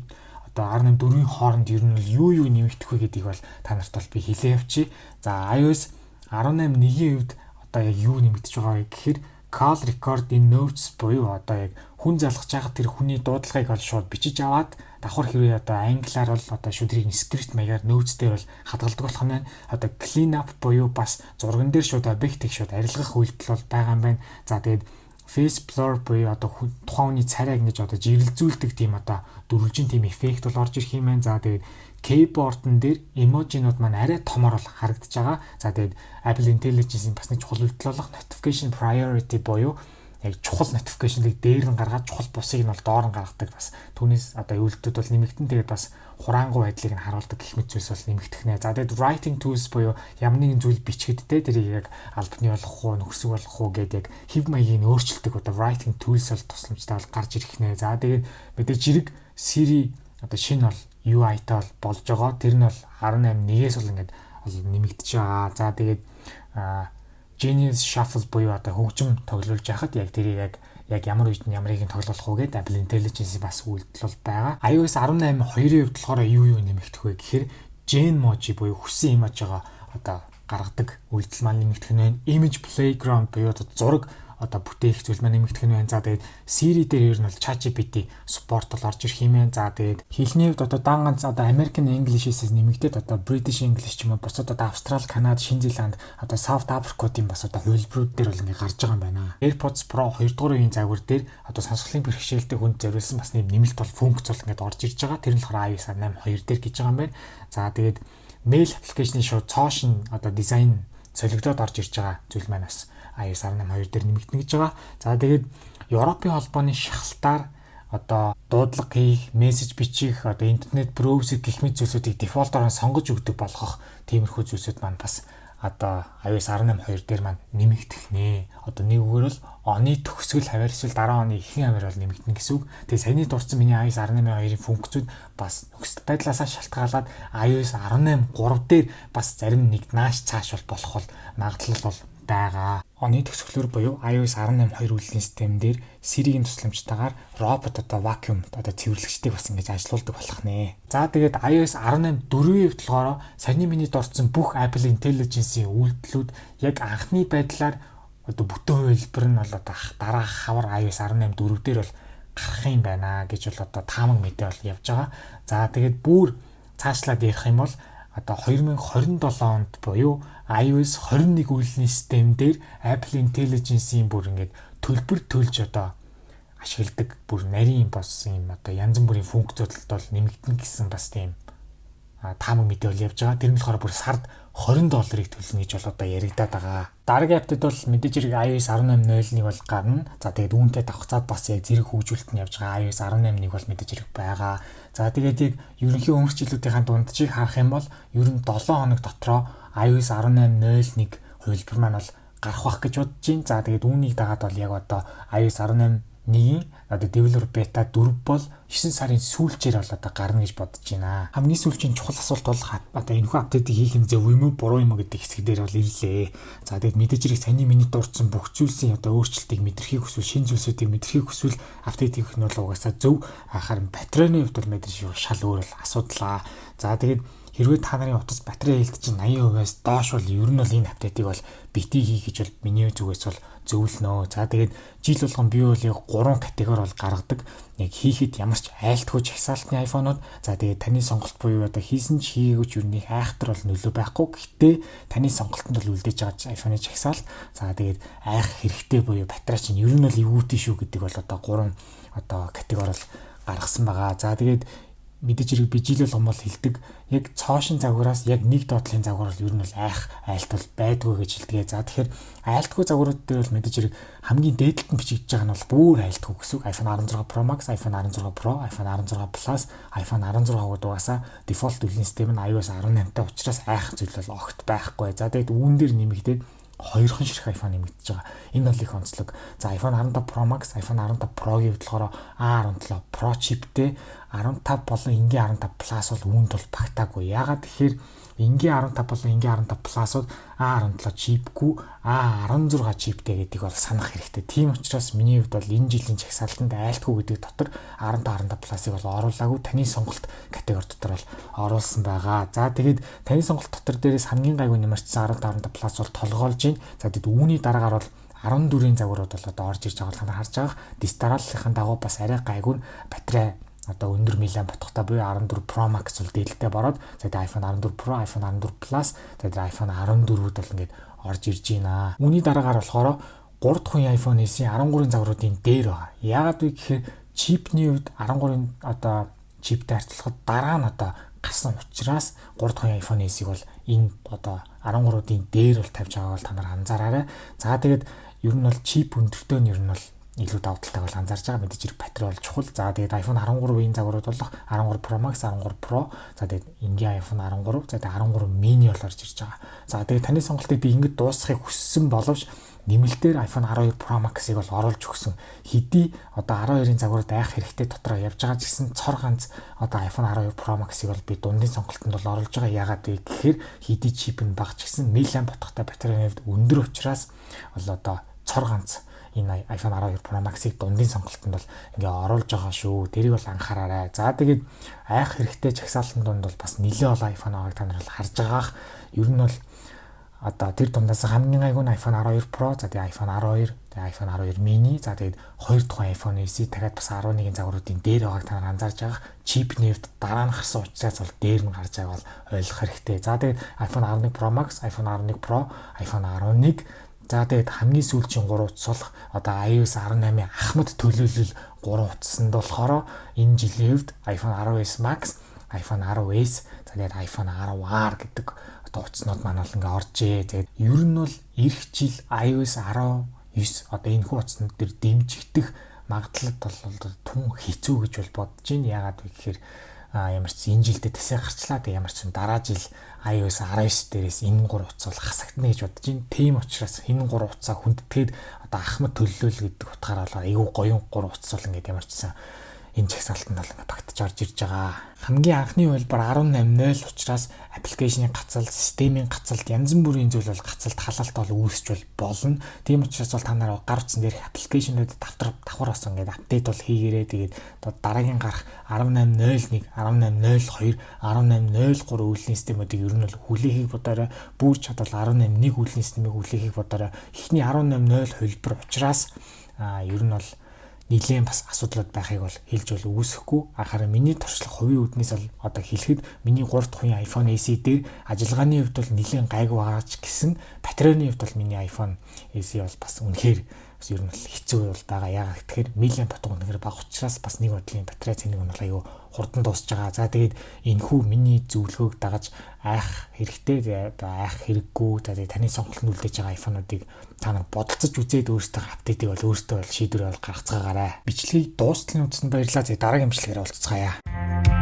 одоо 18.4-ийн хооронд ер нь юу нэмэгдэх вэ гэдгийг бол та нарт бол би хэлээ явчих. За iOS 18.1-ийн хувьд одоо яг юу нэмэгдэж байгаа вэ гэхээр call record in notes буюу одоо яг хүн залгаж байхад тэр хүний дуудлагыг бол шууд бичиж аваад давхар хэрвээ одоо англиар бол одоо шууд тэрийг скрипт маягаар notes дээр бол хадгалдаг болох нь одоо clean up буюу бас зурган дээр шууд объектыг шууд арилгах үйлдэл бол байгаа юм байна. За тэгээд face blur буюу одоо тухайн хүний царайг ингэж одоо жирэлзүүлдэг тийм одоо дөрвөлжин тийм эффект бол орж ирэх юм байна. За тэгээд keyboard-н дээр эможинууд маань арай томор бол харагдаж байгаа. За тэгээд Apple Intelligence-ийн бас нэг чухал үйлдэл болох notification priority буюу яг чухал notification-ыг дээр нь гаргаад чухал бусыг нь бол доор нь гаргадаг бас түүнээс одоо үйлдэлүүд бол нэмэгдэн тэгээд бас хураангуй байдлыг нь харуулдаг гэх мэт зүйлс бол нэмэгдэх нэ. За тэгээд writing tools буюу ямар нэгэн зүйл бичгэд те тэрийг яг албаны болгох уу нөхрсөг болгох уу гэдэг яг хэв маягийг нь өөрчилдөг одоо writing tools бол тусламжтай бол гарч ирэх нэ. За тэгээд мэдээж зэрэг Siri одоо шинэ бол UI-тай бол болж байгаа. Тэр нь бол 18.1-ээс бол ингээд нэмэгдэж байгаа. За тэгээд Genius Shuffle буюу одоо хөгжим тоглуулж байхад яг тэрийг яг ямар үед нь ямарыг нь тоглох уу гэдэг Apple Intelligence бас үйлдэл бол байгаа. iOS 18 2-ын хувьд болохоор юу нэмэгдэх вэ гэхээр Genmoji буюу хүссэн имиж байгаа одоо гаргадаг үйлдэл маань нэмэгдэх нь Image Playground буюу одоо зураг одоо бүтээх зүйл маань нэмэгдэх нь байна. За тэгээд Siri дээр ер нь бол ChatGPT support бол орж ирэх юм байна. За тэгээд хэлний хувьд одоо дан ганц одоо American English-ээс нэмэгдээд одоо British English ч юм уу бусад одоо Австрали, Канада, Шинэ Зеланд одоо South Africa-ийн бас одоо хувилбарууд дээр бол ингээ гарч байгаа юм байна. AirPods Pro 2 дугаар үеийн загвар дээр одоо сонсголын бэрхшээлтэй хүнд зориулсан бас нэмэлт бол функц бол ингээ орж ирж байгаа. Тэр нь болохоор iOS 18 2 дээр гэж байгаа юм байна. За тэгээд mail application-ийн шууд цоошин одоо дизайн солигдоод орж ирж байгаа зүйл маань бас iOS 18 2 дээр нэмэгдэнэ гэж байгаа. За тэгээд Европын холбооны шахалтаар одоо дуудлага хийх, мессеж бичих, одоо интернет браузер гэх мэт зүйлсүүдийг дефолтоор сонгож өгдөг болгох тиймэрхүү зүйлсүүд маань бас одоо iOS 18 2 дээр маань нэмэгдэх нэ. Одоо нэг үгээр бол оны төгсгөл хавар эсвэл дараа оны ихэнх хавар бол нэмэгдэнэ гэсэн үг. Тэгээ саяны дурдсан миний iOS 18 2-ын функцүүд бас нөхцөл байдлаасаа шалтгаалаад iOS 18 3 дээр бас зарим нэг нааш цааш болох бол магадлал бол байгаа. Оны төгсгөлөөр буюу iOS 18 2 үйлдлийн систем дээр Siri-ийн тусламжтайгаар робот одоо vacuum одоо цэвэрлэгчдийг бас ингэж ажилуулдаг болох нэ. За тэгээд iOS 18 4-ийн хувьд болохоор саяны миний дурдсан бүх Apple Intelligence-ийн үйлдэлүүд яг анхны байдлаар одоо бүтэн хувилбар нь бол одоо дараах хавар iOS 18 4 дээр бол гарах юм байна гэж бол одоо таамаг мэдээ бол явж байгаа. За тэгээд бүр цаашлаад ярих юм бол одоо 2027 онд буюу iOS 21 үйлдлийн систем дээр Apple Intelligence-ийн бүр ингээд төлбөр төлж одоо ашигладаг бүр нарийн болсон юм одоо янз бүрийн функцүүд бол нэмэгдэн гэсэн бас тийм таамаг мэдээ бол явж байгаа. Тэр нь болохоор бүр сард $20 төлнө гэж бол одоо яригадаад байгаа. Дараагийн апдейт бол мэдээж хэрэг iOS 18.0-ыг бол гарна. За тэгээд үүнтэй давхцаад бас яг зэрэг хөгжүүлэлт нь явж байгаа. iOS 18-ыг бол мэдээж хэрэг байгаа. За тэгээд яг ерөнхий өмөрчлөлтийн дундчийг харах юм бол ер нь 7 хоног дотроо iOS 18.0.1 хувилбар маань бол гарах бах гэж бодож байна. За тэгээд үүнийг дагаад бол яг одоо iOS 18.1-ийн одоо developer beta 4 бол 9 сарын сүүлчээр бол одоо гарна гэж бодож байна. Хамгийн сүүлчийн чухал асуулт бол одоо энэхүү апдейтыг хийх нь зөв юм уу, буруу юм уу гэдэг хэсэг дээр бол ирлээ. За тэгээд мэдээж хэрэг саяны миний дурдсан бүх зүйлсийн одоо өөрчлөлтийг мэдрэхийг хүсвэл, шинэ зүйлсүүдийг мэдрэхийг хүсвэл апдейт хийх нь бол угаасаа зөв. Харин батарейны хувьд бол мэдээж шал өөр асуудлаа. За тэгээд хэрвээ та нарын утас батарей хэлт чинь 80%-аас доош бол ер нь бол энэ апдейтыг бол бити хий гэж бол миний зүгээс бол зөвлөнө. За тэгээд жил болгон би бол яг 3 категори бол гаргадаг. Яг хийхэд ямар ч айлтгүй жагсаалтны iPhone-ууд. За тэгээд таны сонголт буюу одоо хийсэн ч хийгээгүй ч ер нь айхтар бол нөлөө байхгүй. Гэхдээ таны сонголтод бол үлдээж байгаа iPhone-ы жагсаалт. За тэгээд айх хэрэгтэй буюу батарей чинь ер нь бол эвгүүтэй шүү гэдэг бол одоо 3 одоо категори бол гаргасан байгаа. За тэгээд мэдээж хэрэг би жил болгон бол хэлдэг яг цоошин загвараас яг нэг доотлын загвар бол ер нь бол айлт бол байдгүй гэж хэлдэг. За тэгэхээр айлтгүй загварууд дээр бол мэдээж хэрэг хамгийн дээдлэлт нь бичигдэж байгаа нь бол бүр айлтгүй гэсэн үг. iPhone 16 Pro Max, iPhone 16 Pro, iPhone 16 Plus, iPhone 16-ууд угаасаа дефолт үйлдлийн систем нь iOS 18-тай учраас айх зүйл бол огт байхгүй. За тэгээд үүн дээр нэмэгдээд хоёрхан ширхэг iPhone нэмэгдэж байгаа. Энэ бол их онцлог. За iPhone 15 Pro Max, iPhone 15 Pro-гийн хувьд болохоор A17 Pro chipтэй 15 болон энгийн 15 Plus бол үүнд бол багтаагүй. Яагаад тэгэхээр энгийн 15 болон энгийн 15 Plus-ууд A17 чипгүй A16 чиптэй гэдгийг бол санах хэрэгтэй. Тийм учраас миний хувьд бол энэ жилийн жагсаалтанд айлтгүй гэдэг дотор 15 Plus-ыг бол оруулаагүй. Таны сонголт категори дотор бол оруулсан байгаа. За тэгээд таны сонголт дотор дээрээс хамгийн гайгүй нэмэрчсэн 15 Plus бол толгоолж байна. За тэгээд үүний дараагаар бол 14-ийн загварууд бол одоо орж ирж байгааг харж байгаа. Дистараллахын дагуу бас арай гайгүй батарей одоо өндөр милиамп ботхтой буюу 14 Pro Max бол дээлтэй бороод тэгээд iPhone 14 Pro, iPhone 14 Plus, тэгээд iPhone 14-үүд бол ингээд орж ирж байна. Үүний дараагаар болохоор 3 дахь үеийн iPhone SE 13-ын загваруудын дээр байгаа. Яагаад вэ гэхээр чипний хувьд 13-ын одоо чиптэй харьцуулахад дараа нь одоо гарсан учраас 3 дахь үеийн iPhone SE бол энэ одоо 13-ын дээр бол тавьж байгааг бол та нар анзаараарай. За тэгээд ер нь бол чип өндөртөө нь ер нь бол илүү давуу талтай бол анзаарч байгаа. Мэдээж хэрэг батарей бол чухал. За тэгээд iPhone 13-ийн загварууд болох 13 Pro Max, 13 Pro, за тэгээд энгийн iPhone 13, за тэгээд 13 mini бол орж ирж байгаа. За тэгээд таны сонголтыг би ингэж дуусгахыг хүссэн боловч нэмэлтээр iPhone 12 Pro Max-ыг бол оруулж өгсөн. Хэдий одоо 12-ийн загварууд айх хэрэгтэй дотроо явж байгаа ч гэсэн цор ганц одоо iPhone 12 Pro Max-ыг бол би дундын сонголтод бол оруулж байгаа. Яагаад вэ гэхээр хэдий чип нь бага ч гэсэн миллиамп утгатай батарейн хувьд өндөр учраас бол одоо цор ганц энэ iPhone 12 Pro Max-ыг дундын сонголтод бол ингээ оруулж байгаа шүү. Тэрийг бол анхаараарай. За тэгээд айх хэрэгтэй чагсаалтын дунд бол бас нэлээд олон iPhone аваад та нар бол харж байгаах. Ер нь бол одоо тэр дундаас хамгийн гайгүй нь iPhone 12 Pro, за тэгээд iPhone 12, тэгээд iPhone 12 mini, за тэгээд 2 дахь iPhone SE дахиад бас 11-ийн загваруудын дээр байгааг та нар анзаарч байгаа. Чипний хувьд дараа нь гарсан учраас бол дээр нь гарч байгааг бол ойлгох хэрэгтэй. За тэгээд iPhone 11 Pro Max, iPhone 11 Pro, iPhone 11, за тэгээд хамгийн сүүлчийн 3 утас болох одоо iOS 18-ийн ахмад төлөөлөл 3 утасанд болохоор энэ жилийн хувьд iPhone 10s Max, iPhone 10s, за тэгээд iPhone 10R гэдэг утаснууд маань ингээ оржээ. Тэгээд ер нь бол эх жил iOS 19 одоо энэ хүү утаснууд дээр дэмжигдэх магадлал бол түн хэцүү гэж бол бодож байна. Яагаад вэ гэхээр ямар ч энэ жилдээ тасаа гарчлаа. Тэгээд ямар ч дараа жил iOS 19 дээрээс энэ 3 утас бол хасагдана гэж бодож байна. Тийм учраас энэ 3 утасаа хүндэтгээд одоо ахмад төлөөлөл гэдэг утгаараа бол айгүй гоён 3 утас бол ингээ ямар ч энэ чагсаалтанд бол ингээ багтаж орж ирж байгаа. Хамгийн анхны хувилбар 18.0 учраас аппликейшны гацал, системийн гацалд янз бүрийн зүйл бол гацалт халаалт бол үүсч болно. Тийм учраас бол та нараа гар утсан дээр аппликейшнүүд давхар бас ингээ апдейт бол хийгээрэй. Тэгээд дараагийн гарах 18.01, 18.02, 18.03 үйлдвэрлэлийн системүүдийг ер нь бол хүлээхийг бодорой. Бүр чадвал 18.1 үйлдвэрлэлийн системийг хүлээхийг бодорой. Эхний 18.0 хувилбар учраас ер нь бол нэлээд бас асуудлууд байхыг бол хэлж бол үүсэхгүй. Харин миний туршлага хувийн үднээс бол одоо хэлэхэд миний 3 дахь үеийн iPhone SE дээр ажиллагааны хувьд бол нэлээд гайгүй байгаа ч гэсэн батарейны хувьд бол миний iPhone SE бол бас үнэхээр ер нь бол хэцүү бол байгаа. Яагаад гэхээр миллиамп утга үнэхээр бага учраас бас нэг бодлын батарей цэнийг нь бол аюу хурдан дуусж байгаа. За тэгээд энэхүү миний зөвлөгөөг дагаж айх хэрэгтэй. Одоо айх хэрэггүй. Тэгээд таны сонголтод үлдээж байгаа iPhone-уудыг та нар бодолцож үзээд өөрсдөө апдейтыг бол өөрсдөө бол шийдвэр бол гаргацгаагаарай. Бичлэгийг дуустал нь үзсэнд баярлалаа. Тэгээд дараагийн бичлэгээр уулзцаая.